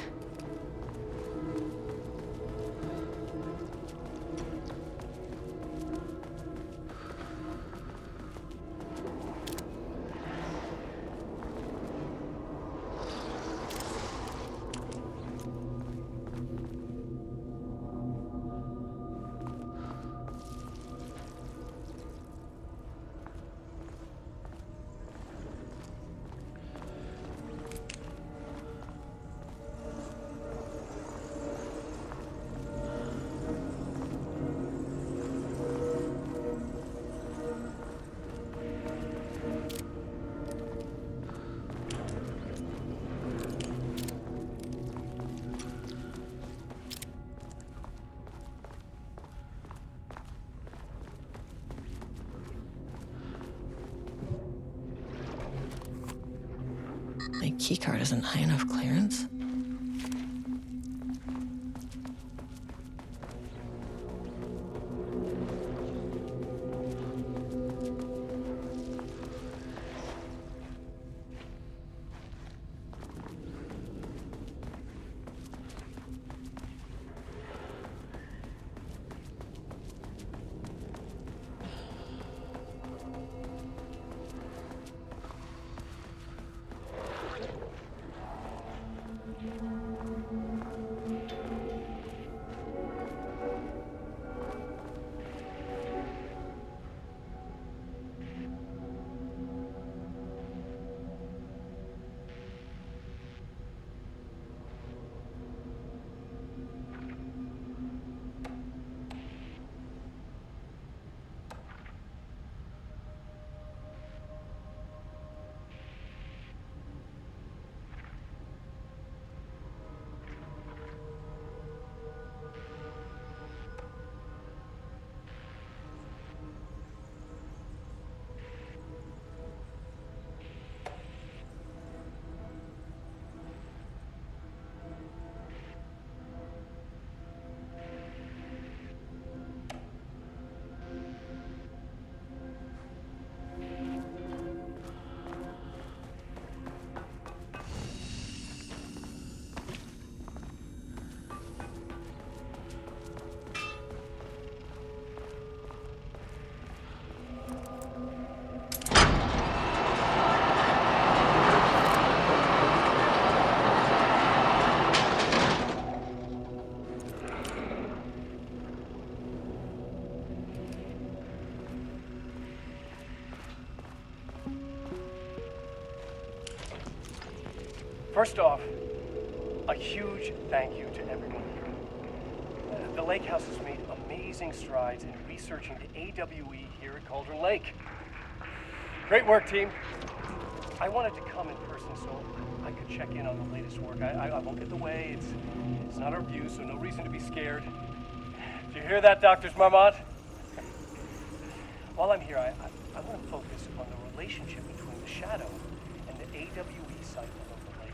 My keycard isn't high enough clearance. First off, a huge thank you to everyone here. The Lake House has made amazing strides in researching the AWE here at Cauldron Lake. Great work, team. I wanted to come in person so I could check in on the latest work. I won't get in the way. It's not our view, so no reason to be scared. Do you hear that, Dr. Marmont? While I'm here, I want to focus on the relationship between the Shadow and the AWE site below the lake.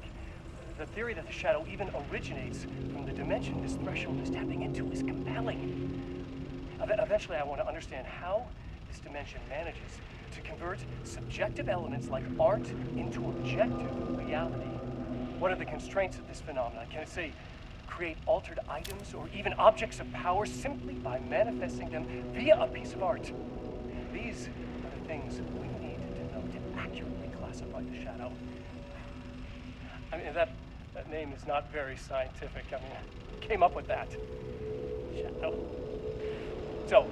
The theory that the Shadow even originates from the dimension this threshold is tapping into is compelling. Eventually, I want to understand how this dimension manages to convert subjective elements like art into objective reality. What are the constraints of this phenomenon? Can it, say, create altered items or even objects of power simply by manifesting them via a piece of art? These are the things we need to know to accurately classify the Shadow. I mean, that name is not very scientific. I mean, who came up with that? Shadow. So,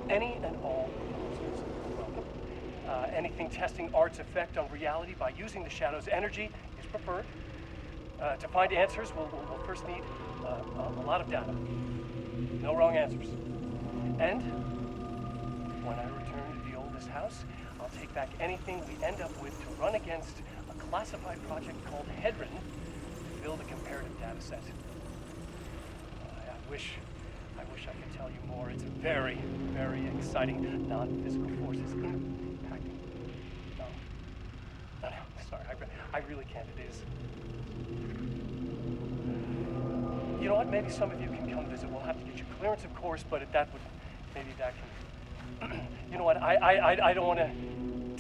any and all proposals are welcome. Anything testing art's effect on reality by using the Shadow's energy is preferred. To find answers, we'll first need a lot of data. No wrong answers. And when I return to the oldest house, I'll take back anything we end up with to run against a classified project called Hedron to build a comparative data set. I wish I could tell you more. It's very, very exciting. Non-physical forces impacting. No, sorry, I really can't. It is. You know what? Maybe some of you can come visit. We'll have to get you clearance, of course, but maybe that can. You know what? I don't want to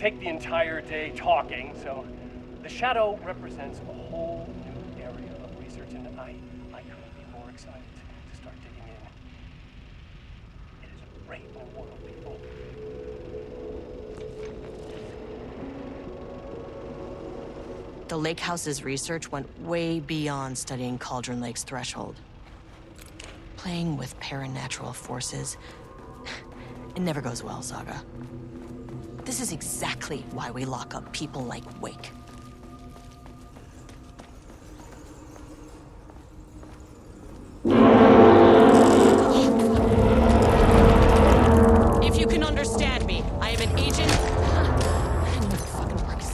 take the entire day talking. So, the Shadow represents a whole new area of research, and I couldn't be more excited to start digging in. It is a great new world, people. The Lake House's research went way beyond studying Cauldron Lake's threshold. Playing with paranatural forces, it never goes well, Saga. This is exactly why we lock up people like Wake. If you can understand me, I am an agent. I don't know what the fucking works.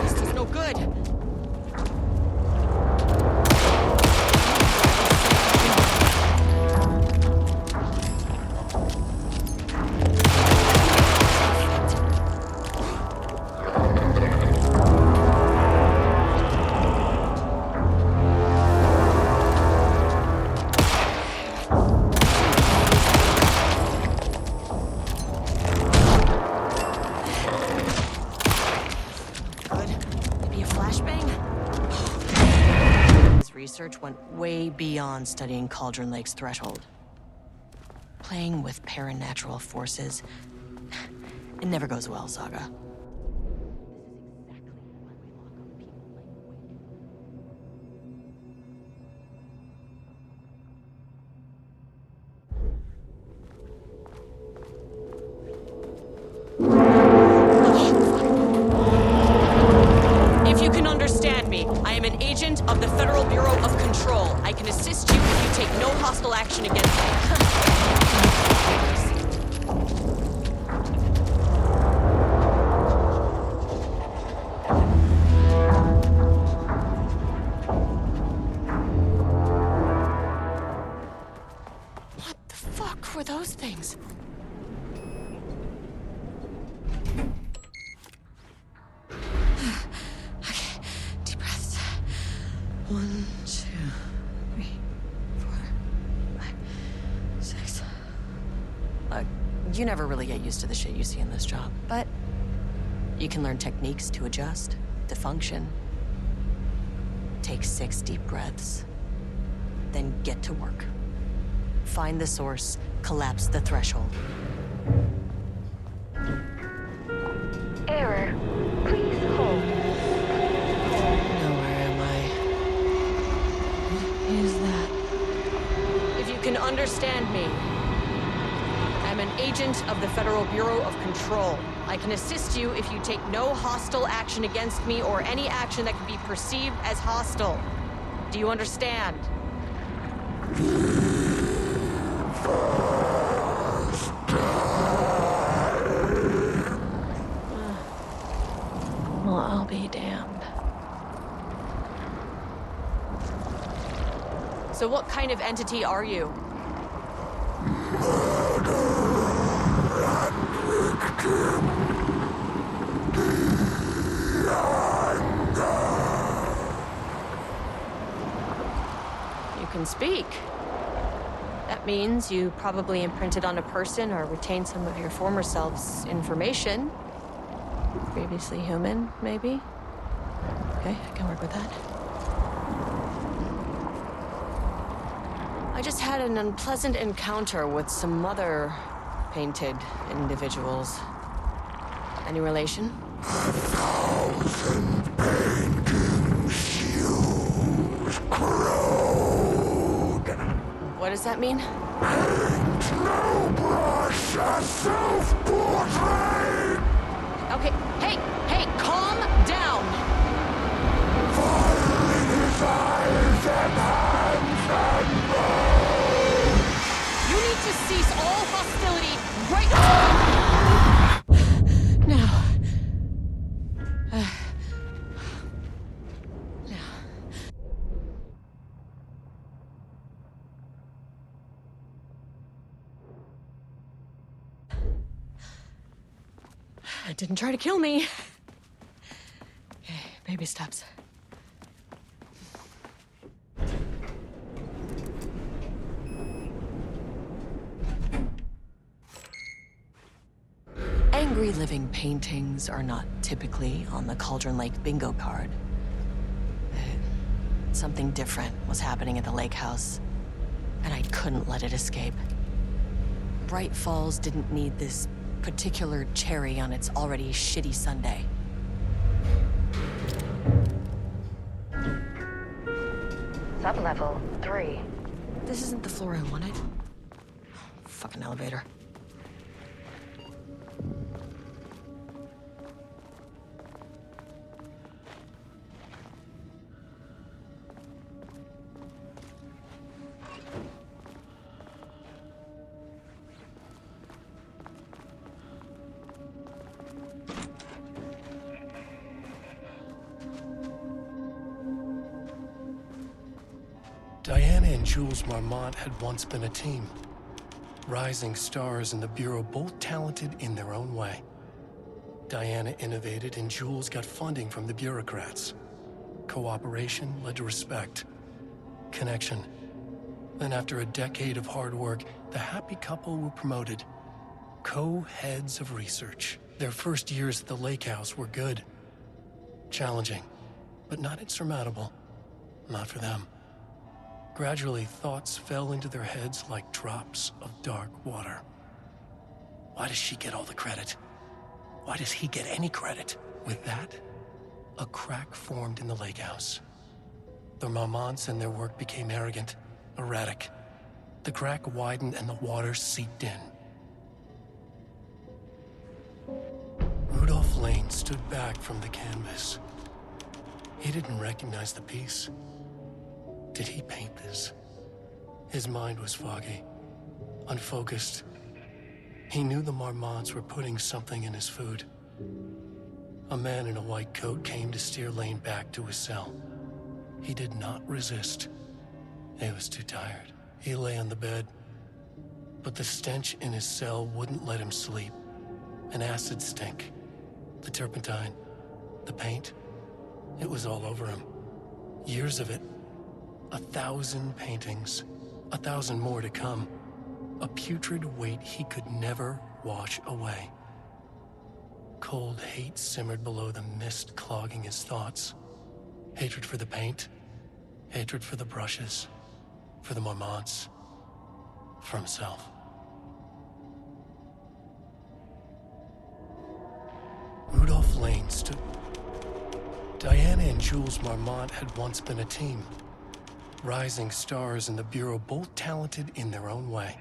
This is no good. Research went way beyond studying Cauldron Lake's threshold. Playing with paranatural forces, it never goes well, Saga. If you can understand me, I am an agent of the Federal Bureau of Control. I can assist you if you take no hostile action against me. What the fuck were those things? Okay, deep breaths. 1, 2, 3, 4, 5, 6. Look, you never really get used to the shit you see in this job, but you can learn techniques to adjust, to function. Take 6 deep breaths, then get to work. Find the source, collapse the threshold. Error. Please hold. Now where am I? What is that? If you can understand me, I'm an agent of the Federal Bureau of Control. I can assist you if you take no hostile action against me or any action that could be perceived as hostile. Do you understand? Well, I'll be damned. So what kind of entity are you? You can speak. That means you probably imprinted on a person or retained some of your former self's information. Previously human, maybe? Okay, I can work with that. I just had an unpleasant encounter with some other painted individuals. Any relation? 1,000 painting shoes corrode. What does that mean? Paint no brush, a self-portrait. Okay, hey, calm down. Fire in his eyes and hands and bones. You need to cease all hostility right now. It didn't try to kill me. Okay, baby steps. Angry living paintings are not typically on the Cauldron Lake bingo card. Something different was happening at the lake house, and I couldn't let it escape. Bright Falls didn't need this particular cherry on its already shitty sundae. Sublevel 3. This isn't the floor I wanted. Fucking elevator. Diana and Jules Marmont had once been a team. Rising stars in the Bureau, both talented in their own way. Diana innovated and Jules got funding from the bureaucrats. Cooperation led to respect. Connection. Then after a decade of hard work, the happy couple were promoted. Co-heads of research. Their first years at the lake house were good. Challenging, but not insurmountable. Not for them. Gradually, thoughts fell into their heads like drops of dark water. Why does she get all the credit? Why does he get any credit? With that, a crack formed in the lake house. The Marmonts and their work became arrogant, erratic. The crack widened and the water seeped in. Rudolph Lane stood back from the canvas. He didn't recognize the piece. Did he paint this? His mind was foggy, unfocused. He knew the Marmonts were putting something in his food. A man in a white coat came to steer Lane back to his cell. He did not resist. He was too tired. He lay on the bed, but the stench in his cell wouldn't let him sleep. An acid stink. The turpentine, the paint, it was all over him. Years of it. 1,000 paintings, 1,000 more to come. A putrid weight he could never wash away. Cold hate simmered below the mist clogging his thoughts. Hatred for the paint, hatred for the brushes, for the Marmonts, for himself. Rudolph Lane stood. Diana and Jules Marmont had once been a team. Rising stars in the Bureau, both talented in their own way.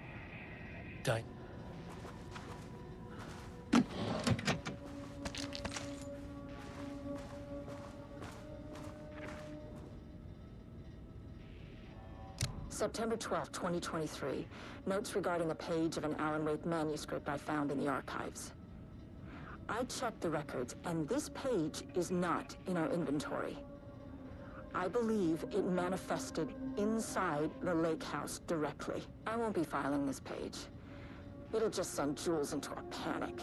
September 12, 2023. Notes regarding a page of an Alan Wake manuscript I found in the archives. I checked the records, and this page is not in our inventory. I believe it manifested inside the lake house directly. I won't be filing this page. It'll just send Jules into a panic.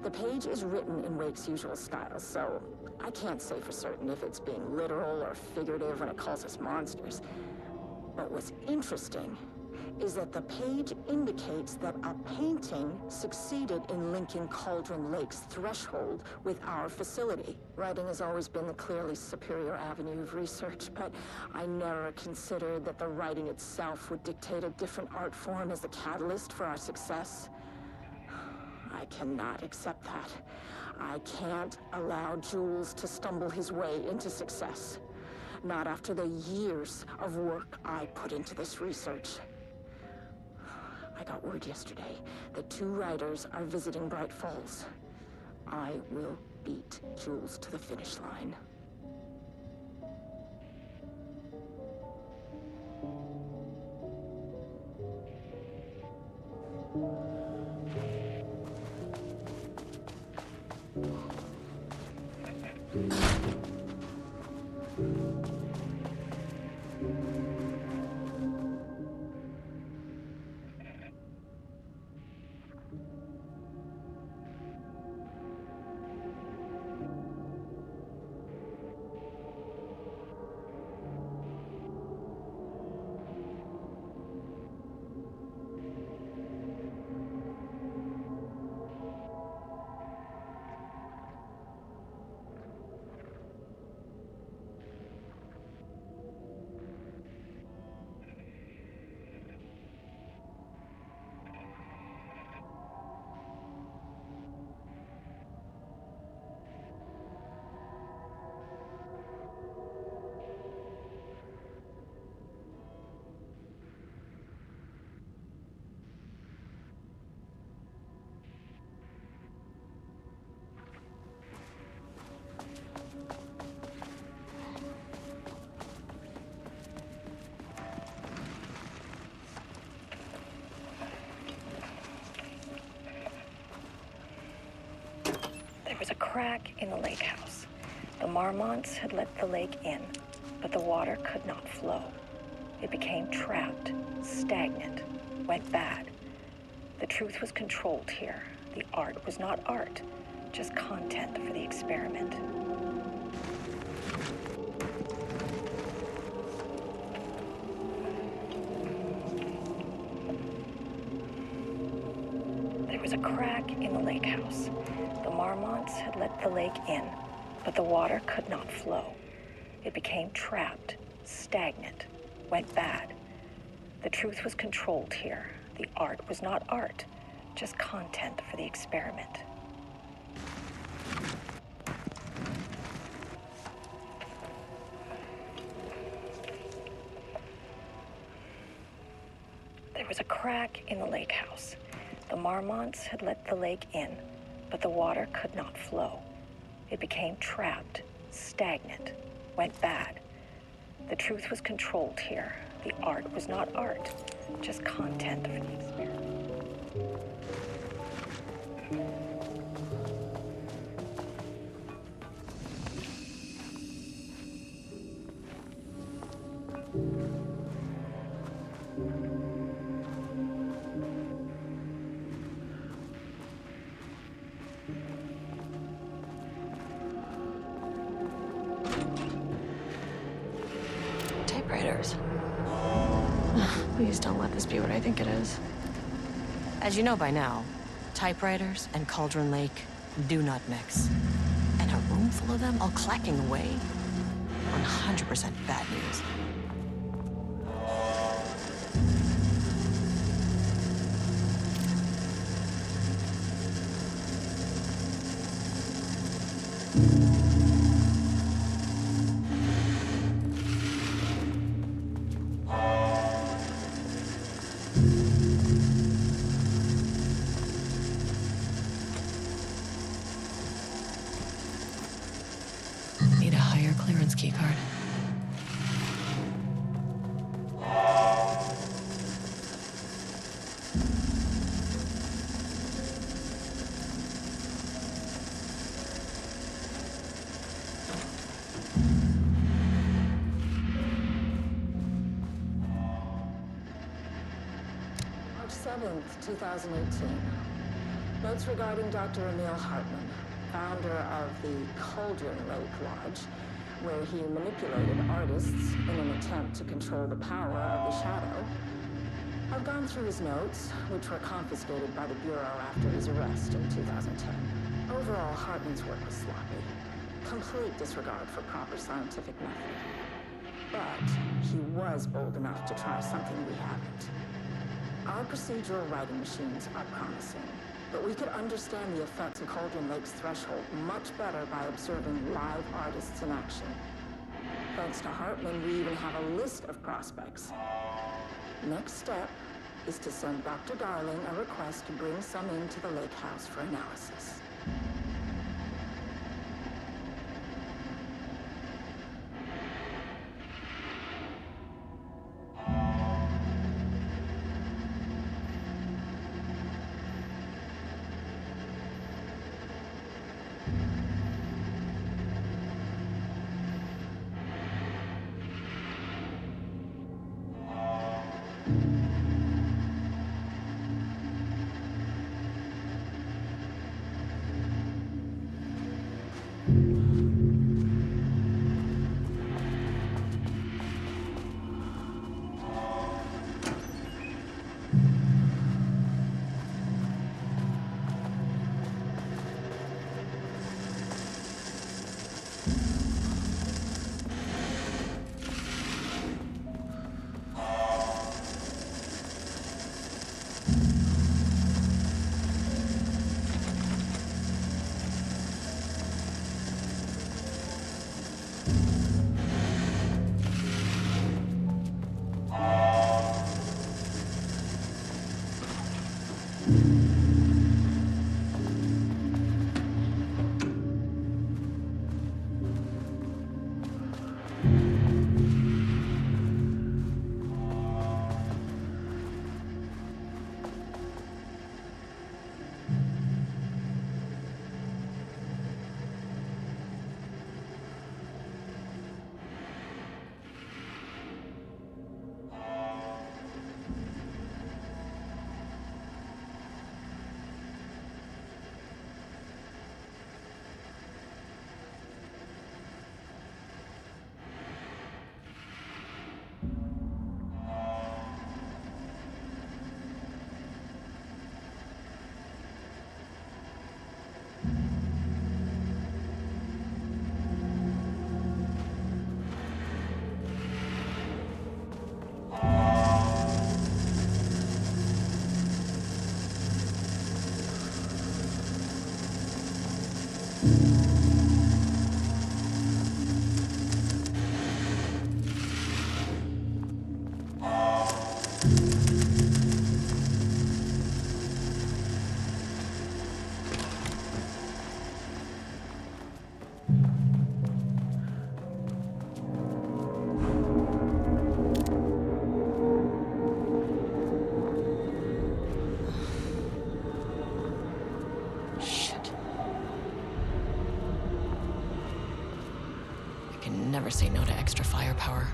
The page is written in Wake's usual style, so I can't say for certain if it's being literal or figurative when it calls us monsters. But what's interesting is that the page indicates that a painting succeeded in linking Cauldron Lake's threshold with our facility. Writing has always been the clearly superior avenue of research, but I never considered that the writing itself would dictate a different art form as the catalyst for our success. I cannot accept that. I can't allow Jules to stumble his way into success. Not after the years of work I put into this research. I got word yesterday that 2 writers are visiting Bright Falls. I will beat Jules to the finish line. There was a crack in the lake house. The Marmonts had let the lake in, but the water could not flow. It became trapped, stagnant, went bad. The truth was controlled here. The art was not art, just content for the experiment. There was a crack in the lake house. The Marmonts had let the lake in, but the water could not flow. It became trapped, stagnant, went bad. The truth was controlled here. The art was not art, just content for the experiment. There was a crack in the lake house. The Marmonts had let the lake in, but the water could not flow. It became trapped, stagnant, went bad. The truth was controlled here. The art was not art, just content for the experiment. Typewriters. Please don't let this be what I think it is. As you know by now, typewriters and Cauldron Lake do not mix. And a room full of them all clacking away? 100% bad news. Need a higher clearance keycard. 7th, 2018. Notes regarding Dr. Emil Hartman, founder of the Cauldron Lake Lodge, where he manipulated artists in an attempt to control the power of the Shadow. I've gone through his notes, which were confiscated by the Bureau after his arrest in 2010. Overall, Hartman's work was sloppy. Complete disregard for proper scientific method. But he was bold enough to try something we haven't. Our procedural writing machines are promising, but we could understand the effects of Cauldron Lake's threshold much better by observing live artists in action. Thanks to Hartman, we even have a list of prospects. Next step is to send Dr. Darling a request to bring some into the lake house for analysis. Never say no to extra firepower.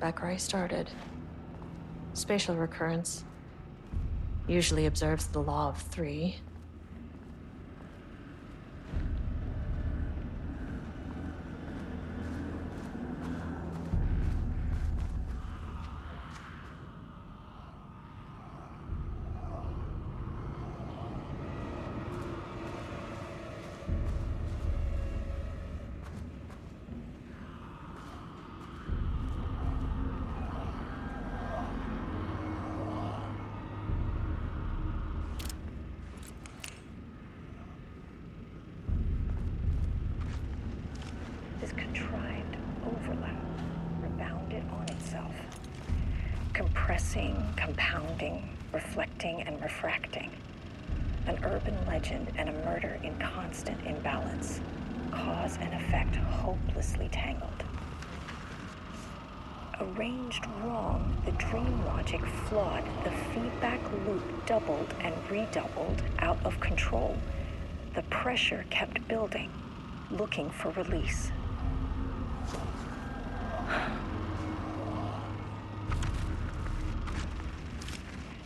Back where I started. Spatial recurrence. Usually observes the law of 3. This contrived overlap rebounded on itself, compressing, compounding, reflecting, and refracting. An urban legend and a murder in constant imbalance. cause and effect hopelessly tangled. Arranged wrong, the dream logic flawed, the feedback loop doubled and redoubled, out of control. The pressure kept building, looking for release.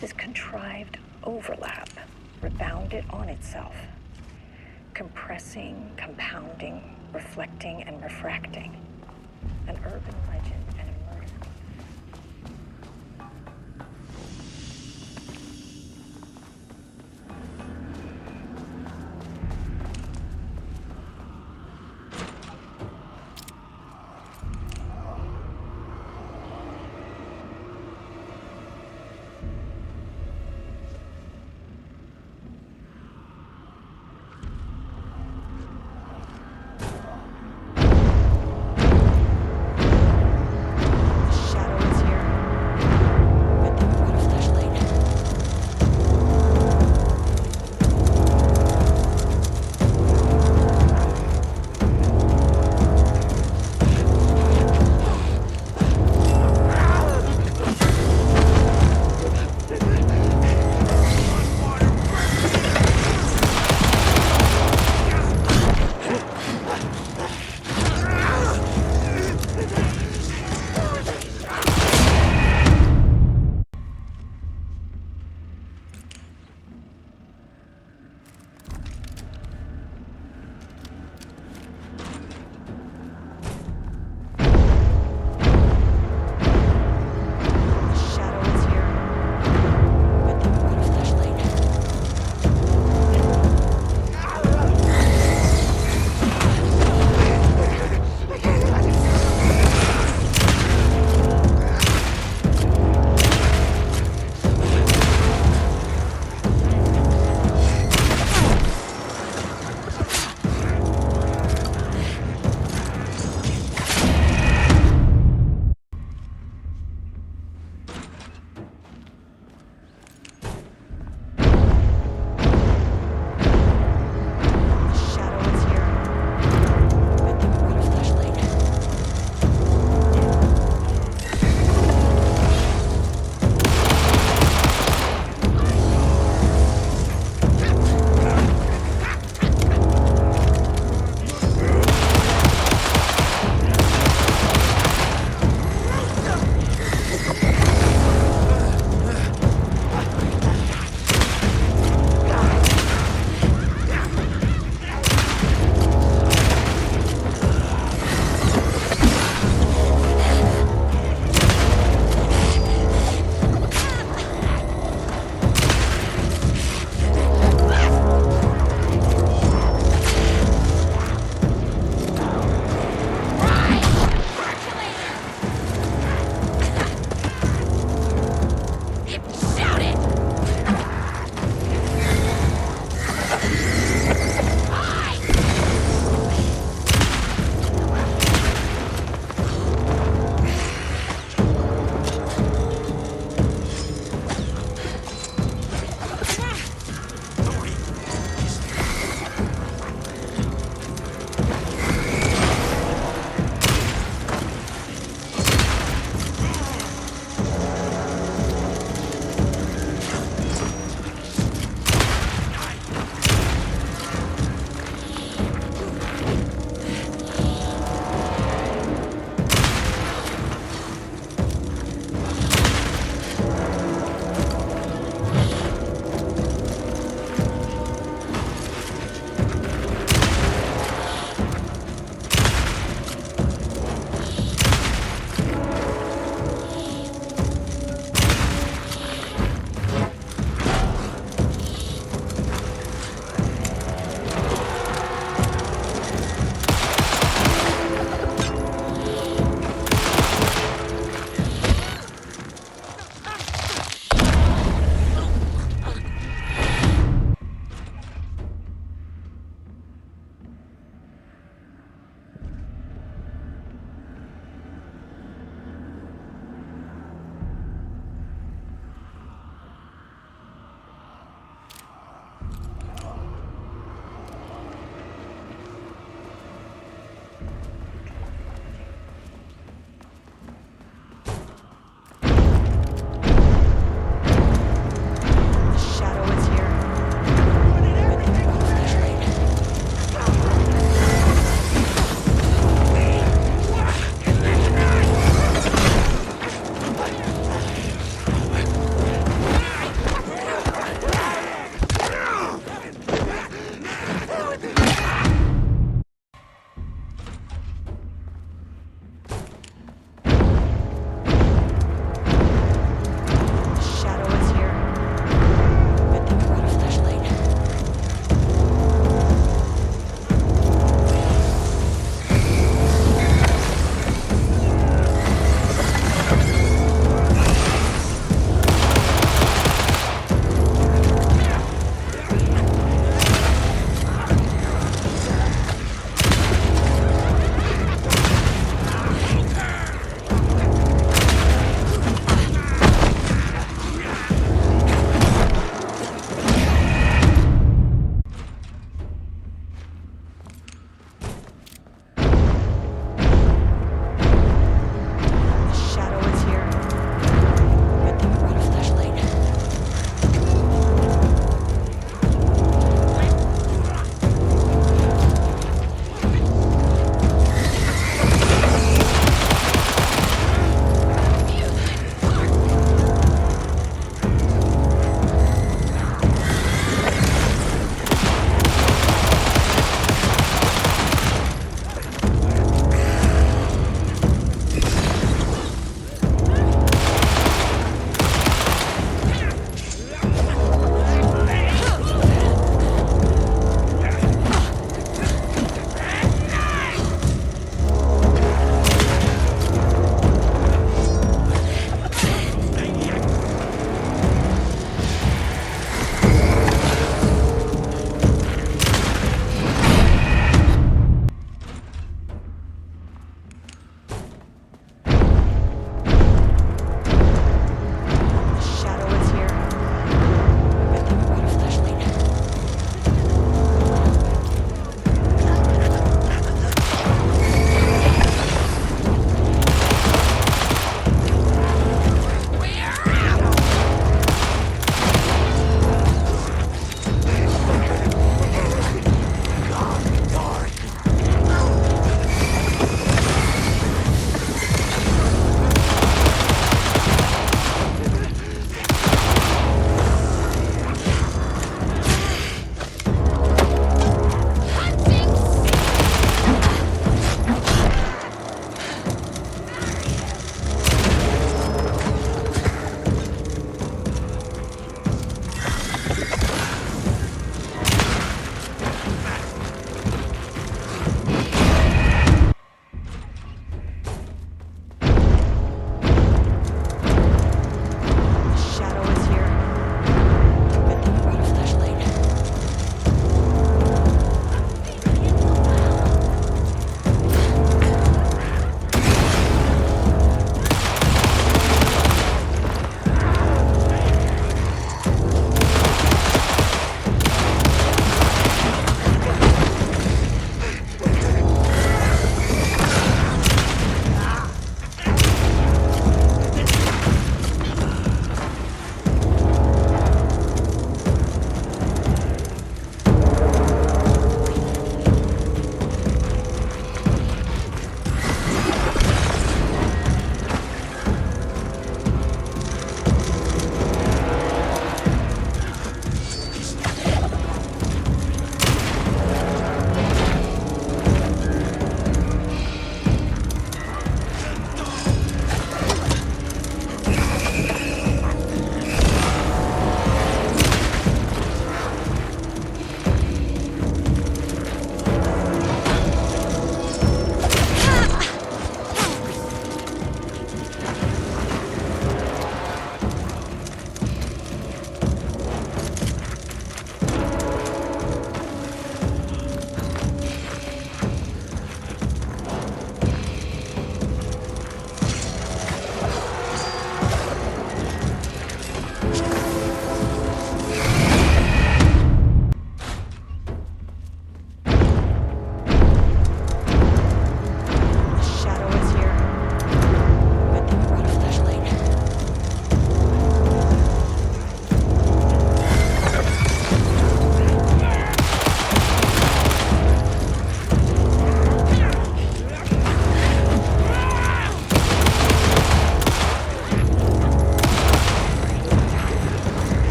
This contrived overlap rebounded on itself, compressing, compounding, reflecting, and refracting. An urban legend and immersive.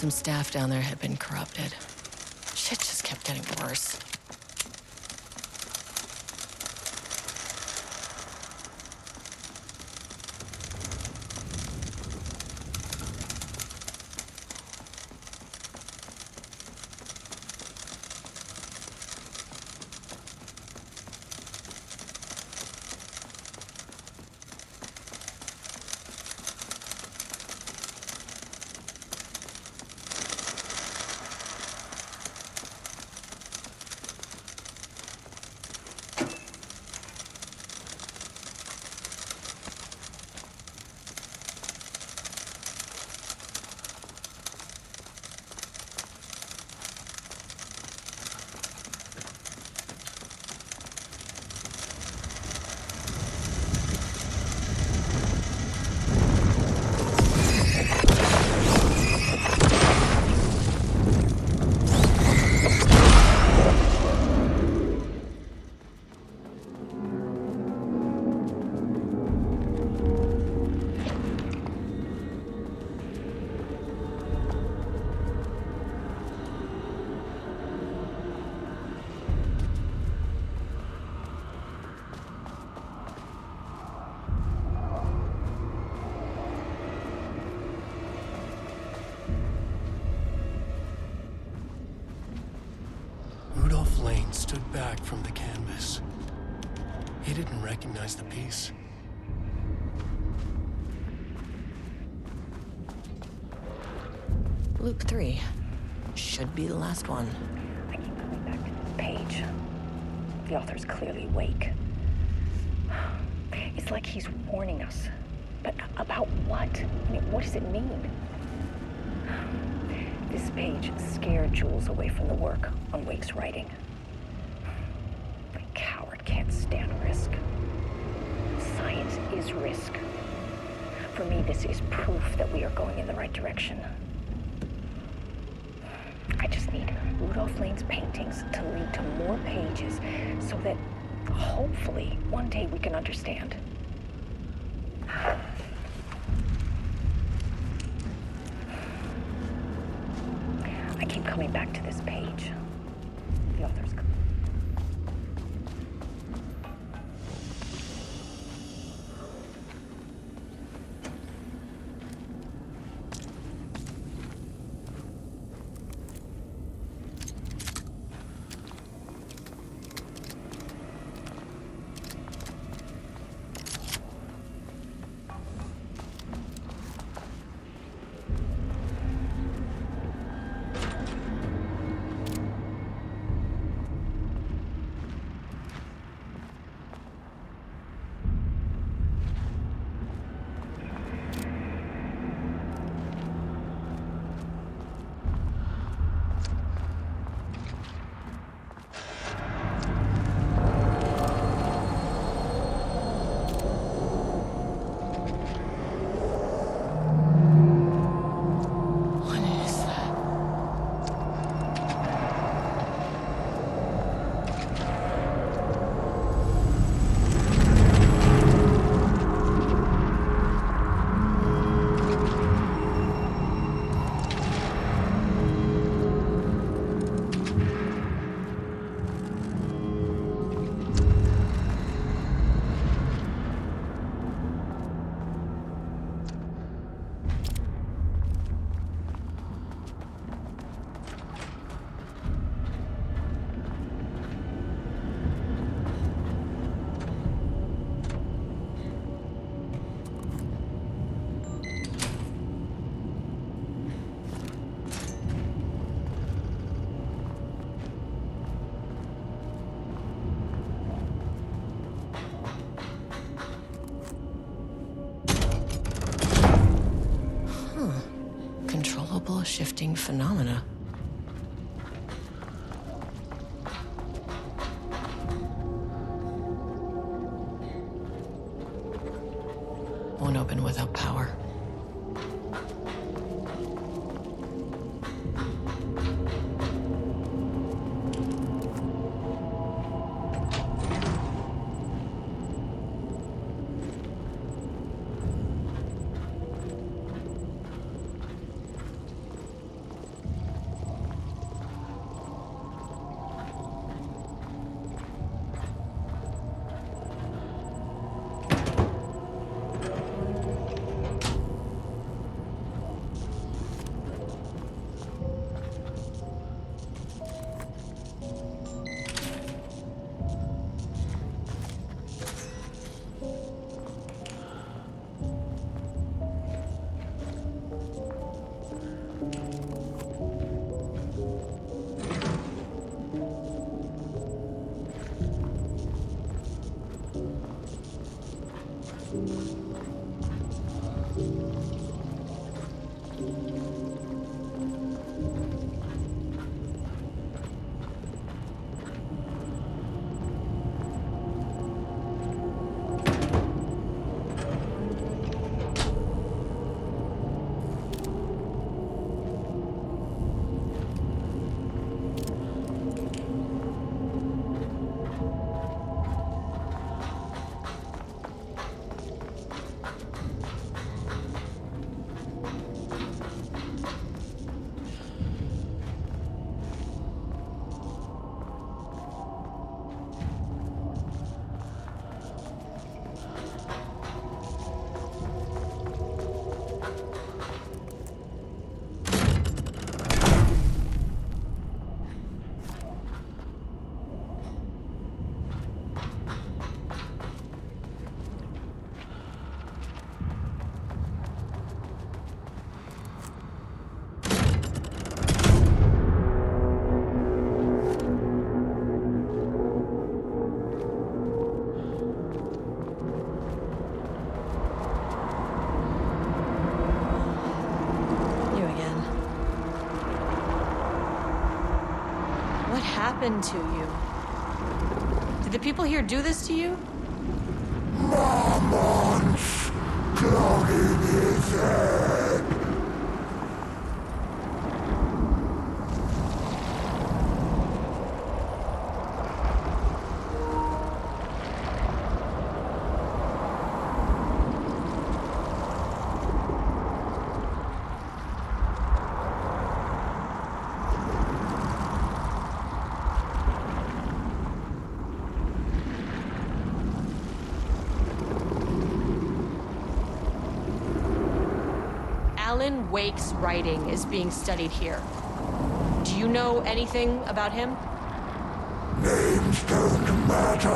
Some staff down there had been corrupted. Shit just kept getting worse. Rudolph Lane stood back from the canvas. He didn't recognize the piece. Loop 3. Should be the last one. I keep coming back to this page. The author's clearly awake. It's like he's warning us. But about what? I mean, what does it mean? This page scared Jules away from the work on Wake's writing. The coward can't stand risk. Science is risk. For me, this is proof that we are going in the right direction. I just need Rudolph Lane's paintings to lead to more pages so that hopefully one day we can understand. I keep coming back to this page. The author's... Shifting phenomena. Won't open without power. happened to you? Did the people here do this to you? Marmonts clogging his head. Alan Wake's writing is being studied here. Do you know anything about him? Names don't matter.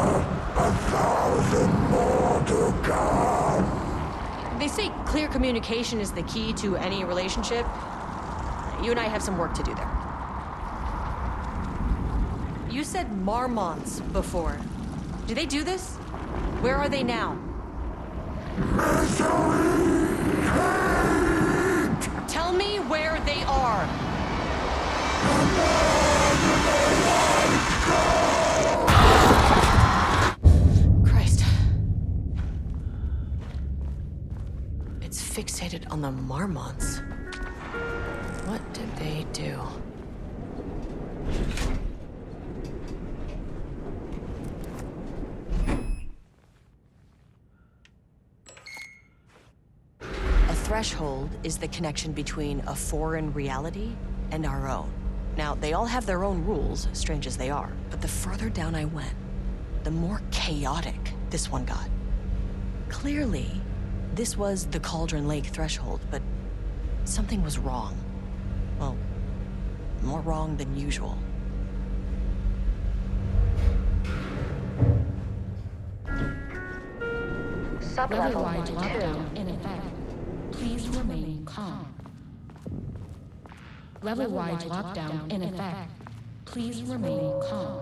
1,000 more to come. They say clear communication is the key to any relationship. You and I have some work to do there. You said Marmonts before. Do they do this? Where are they now? Misery! Tell me where they are. Christ. It's fixated on the Marmonts. What did they do? Threshold is the connection between a foreign reality and our own. Now, they all have their own rules, strange as they are, but the further down I went, the more chaotic this one got. Clearly, this was the Cauldron Lake threshold, but something was wrong. Well, more wrong than usual. Level-wide lockdown in effect. Please remain calm. Level-wide lockdown in effect. Please remain calm.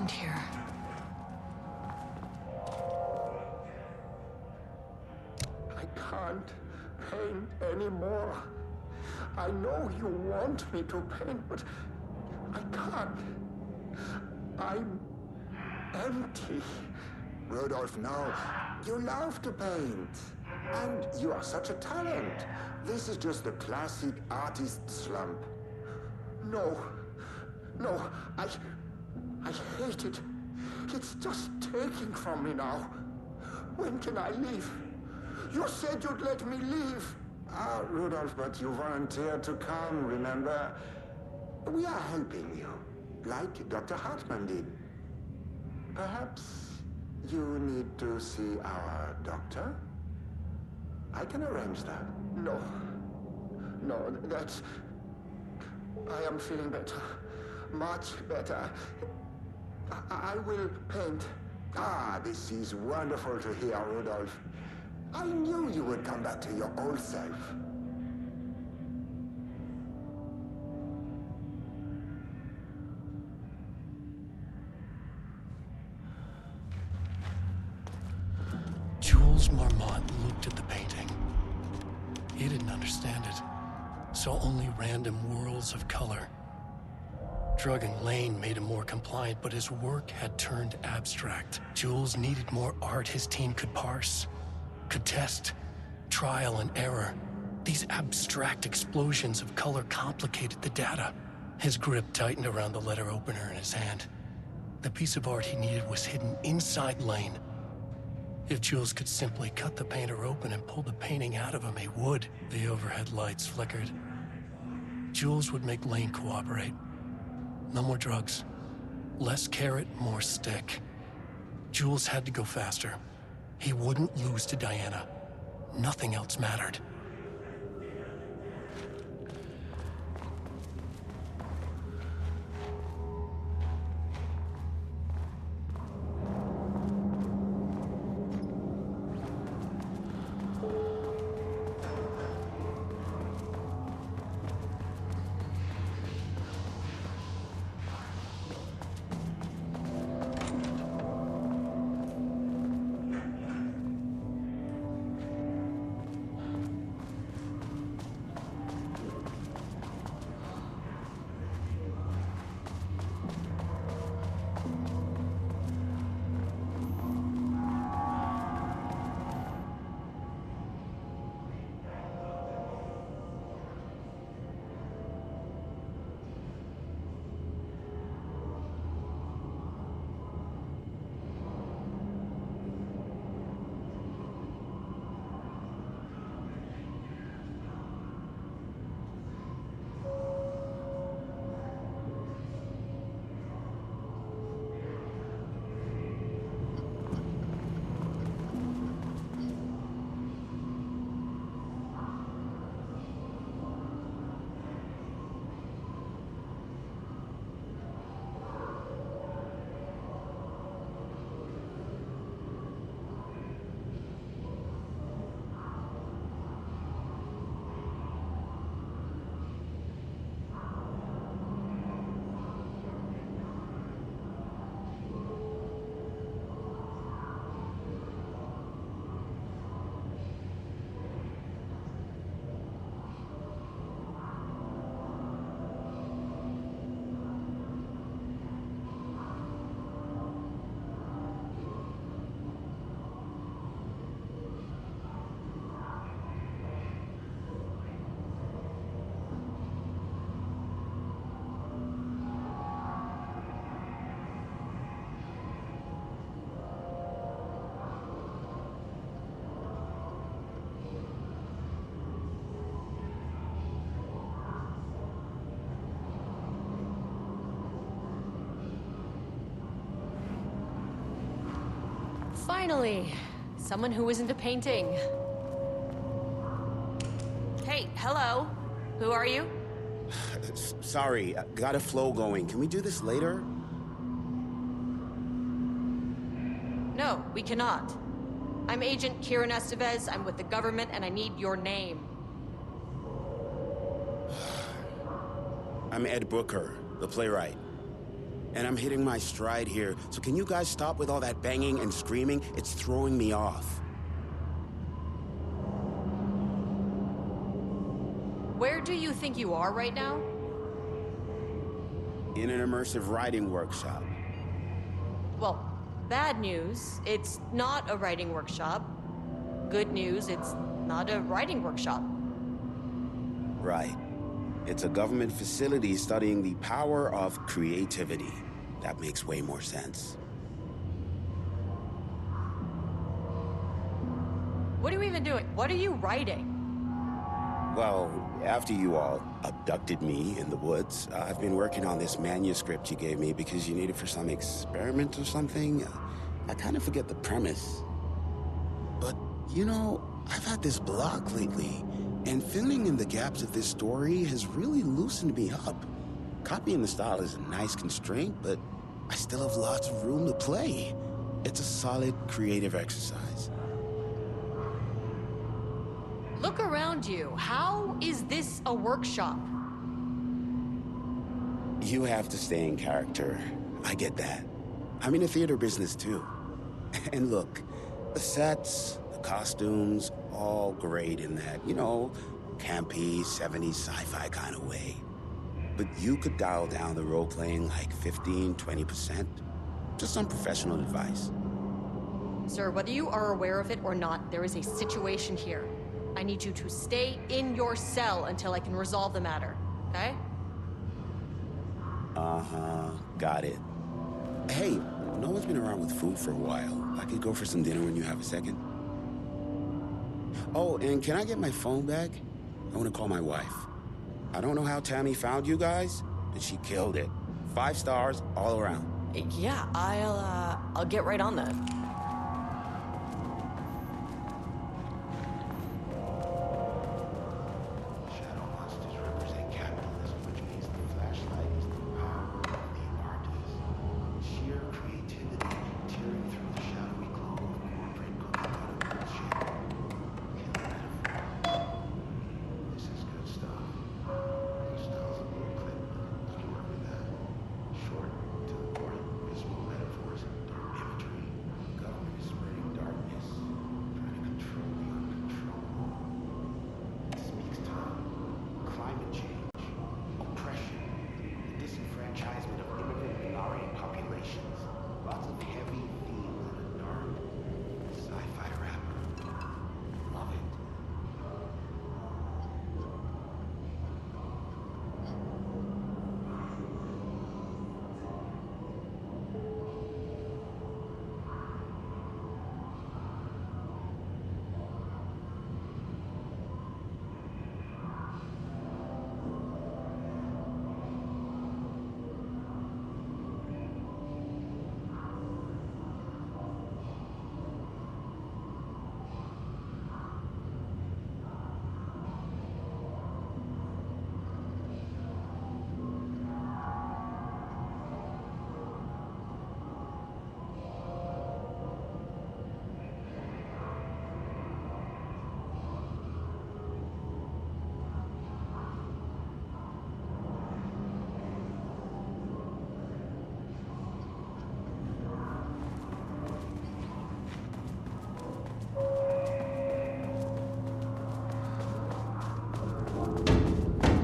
Here. I can't paint anymore. I know you want me to paint, but I can't. I'm empty. Rudolph, no. You love to paint. And you are such a talent. This is just the classic artist slump. No. I hate it. It's just taking from me now. When can I leave? You said you'd let me leave. Rudolph, but you volunteered to come, remember? We are helping you, like Dr. Hartman did. Perhaps you need to see our doctor? I can arrange that. No, that's... I am feeling better. Much better. I will paint. This is wonderful to hear, Rudolph. I knew you would come back to your old self. Jules Marmont looked at the painting. He didn't understand it. Saw only random whirls of color. Drugging Lane made him more compliant, but his work had turned abstract. Jules needed more art his team could parse, could test, trial and error. These abstract explosions of color complicated the data. His grip tightened around the letter opener in his hand. The piece of art he needed was hidden inside Lane. If Jules could simply cut the painter open and pull the painting out of him, he would. The overhead lights flickered. Jules would make Lane cooperate. No more drugs. Less carrot, more stick. Jules had to go faster. He wouldn't lose to Diana. Nothing else mattered. Finally, someone who isn't a painting. Hey, hello. Who are you? Sorry, got a flow going. Can we do this later? No, we cannot. I'm Agent Kieran Estevez. I'm with the government, and I need your name. I'm Ed Brooker, the playwright. And I'm hitting my stride here, so can you guys stop with all that banging and screaming? It's throwing me off. Where do you think you are right now? In an immersive writing workshop. Well, bad news, it's not a writing workshop. Good news, it's not a writing workshop. Right. It's a government facility studying the power of creativity. That makes way more sense. What are you even doing? What are you writing? Well, after you all abducted me in the woods, I've been working on this manuscript you gave me because you need it for some experiment or something. I kind of forget the premise. But, you know, I've had this block lately. And filling in the gaps of this story has really loosened me up. Copying the style is a nice constraint, but I still have lots of room to play. It's a solid creative exercise. Look around you. How is this a workshop? You have to stay in character. I get that. I'm in the theater business too. And look, the sets, the costumes, all great in that, you know, campy, 70s sci-fi kind of way. But you could dial down the role-playing like 15, 20%. Just some professional advice. Sir, whether you are aware of it or not, there is a situation here. I need you to stay in your cell until I can resolve the matter, okay? Uh-huh, got it. Hey, no one's been around with food for a while. I could go for some dinner when you have a second. Oh, and can I get my phone back? I want to call my wife. I don't know how Tammy found you guys, but she killed it. 5 stars all around. Yeah, I'll get right on that.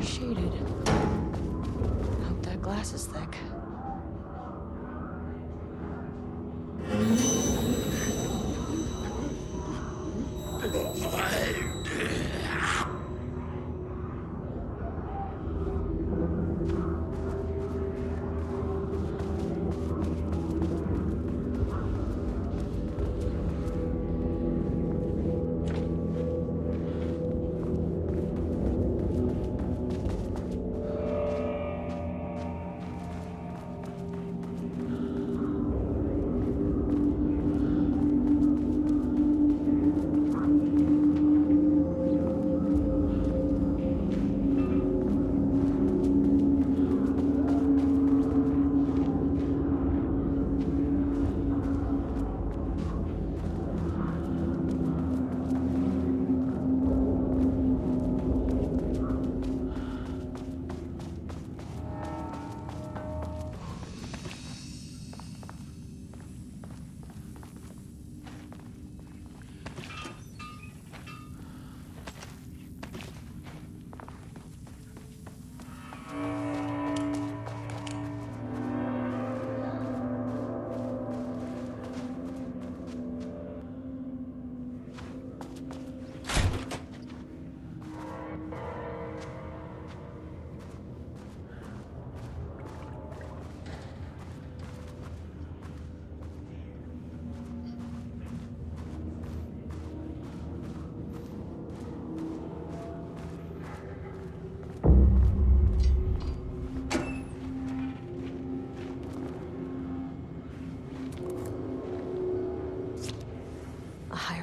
Shaded. Hope that glass is thick.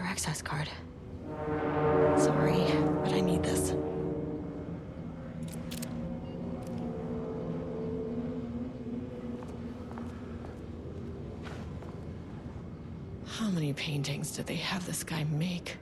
Access card. Sorry, but I need this. How many paintings did they have this guy make?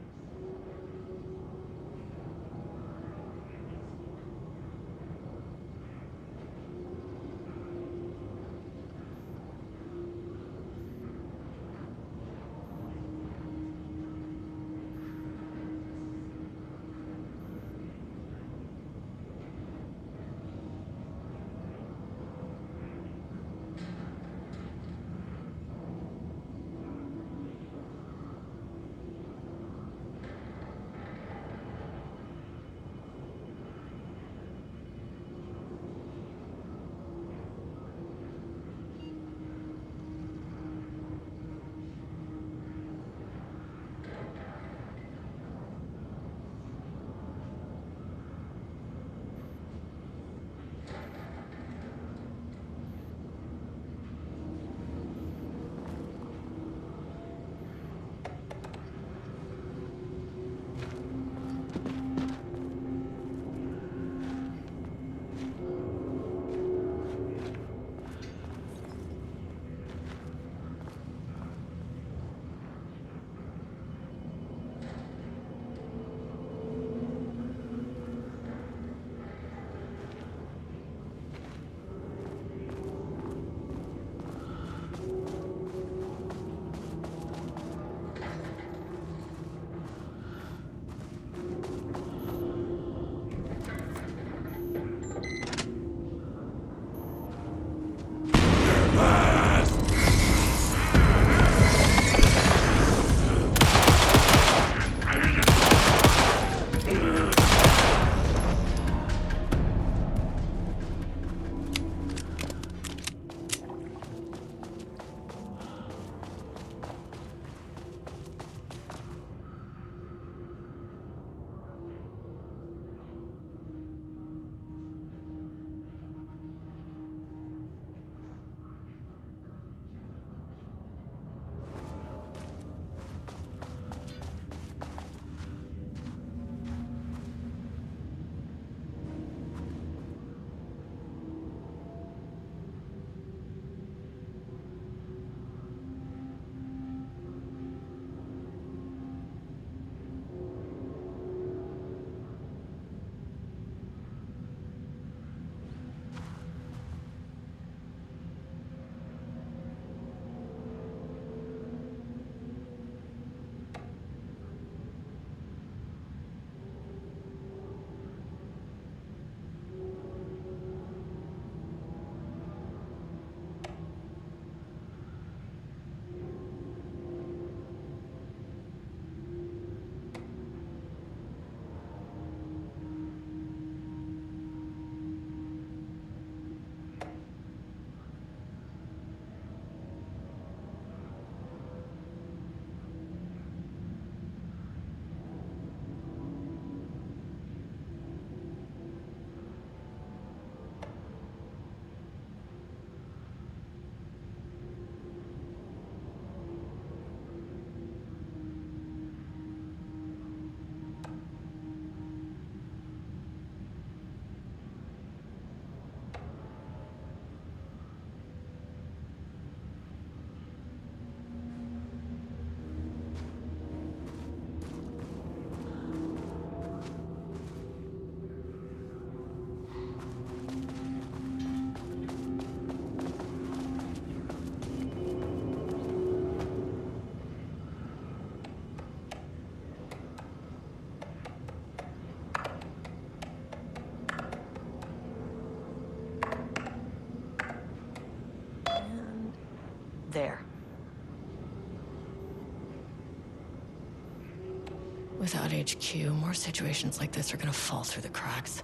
HQ, more situations like this are gonna fall through the cracks.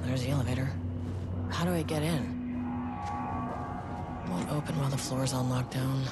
There's the elevator. How do I get in? Won't open while the floor's on lockdown.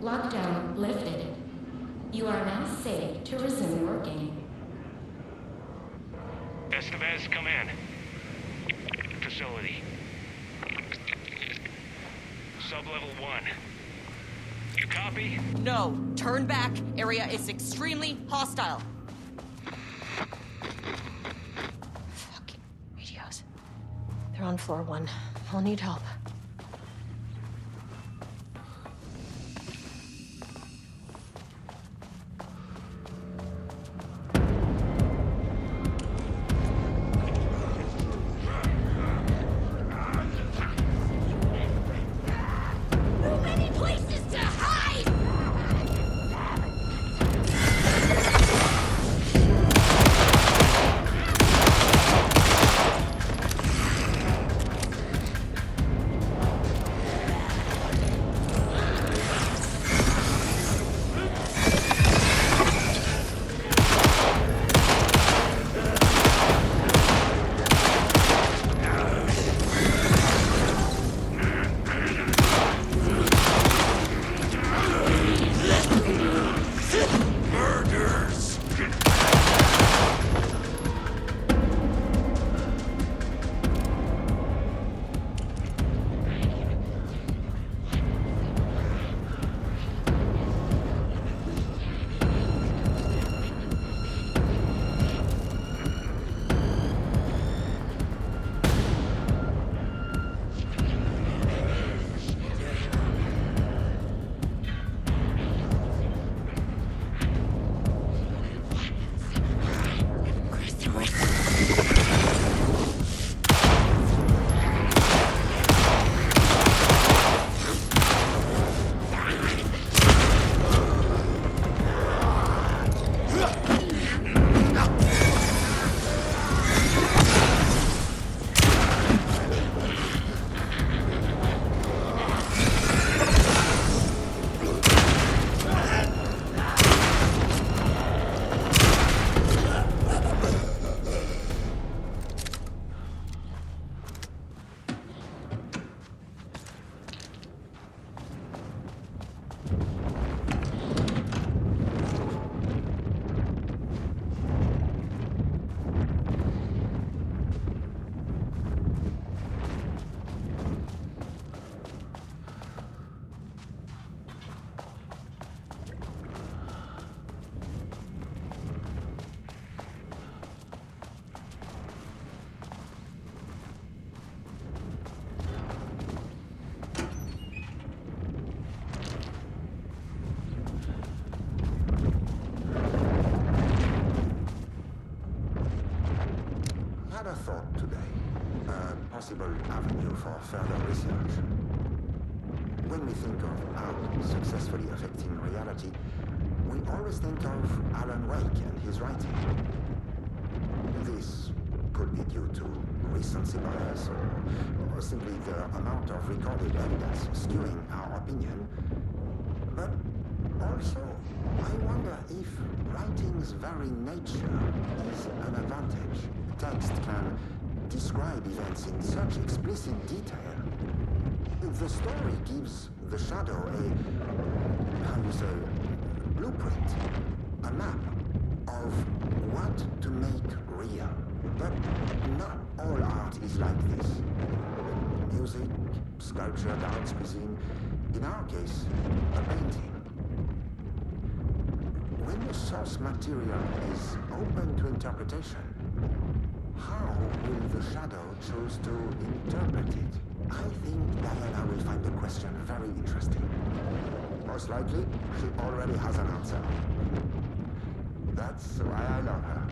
Lockdown lifted. You are now safe to resume working. Estevez, come in. Facility. Sub-level 1. You copy? No. Turn back. Area is extremely hostile. Fucking radios. They're on floor 1. I'll need help. thought today. A possible avenue for further research. When we think of art successfully affecting reality, we always think of Alan Wake and his writing. This could be due to recency bias or simply the amount of recorded evidence skewing our opinion. But also, I wonder if writing's very nature is an advantage. Text can describe events in such explicit detail. The story gives the shadow a blueprint, a map of what to make real. But not all art is like this. Music, sculpture, dance, cuisine, in our case, a painting. When the source material is open to interpretation, how will the shadow choose to interpret it? I think Diana will find the question very interesting. Most likely, she already has an answer. That's why I love her.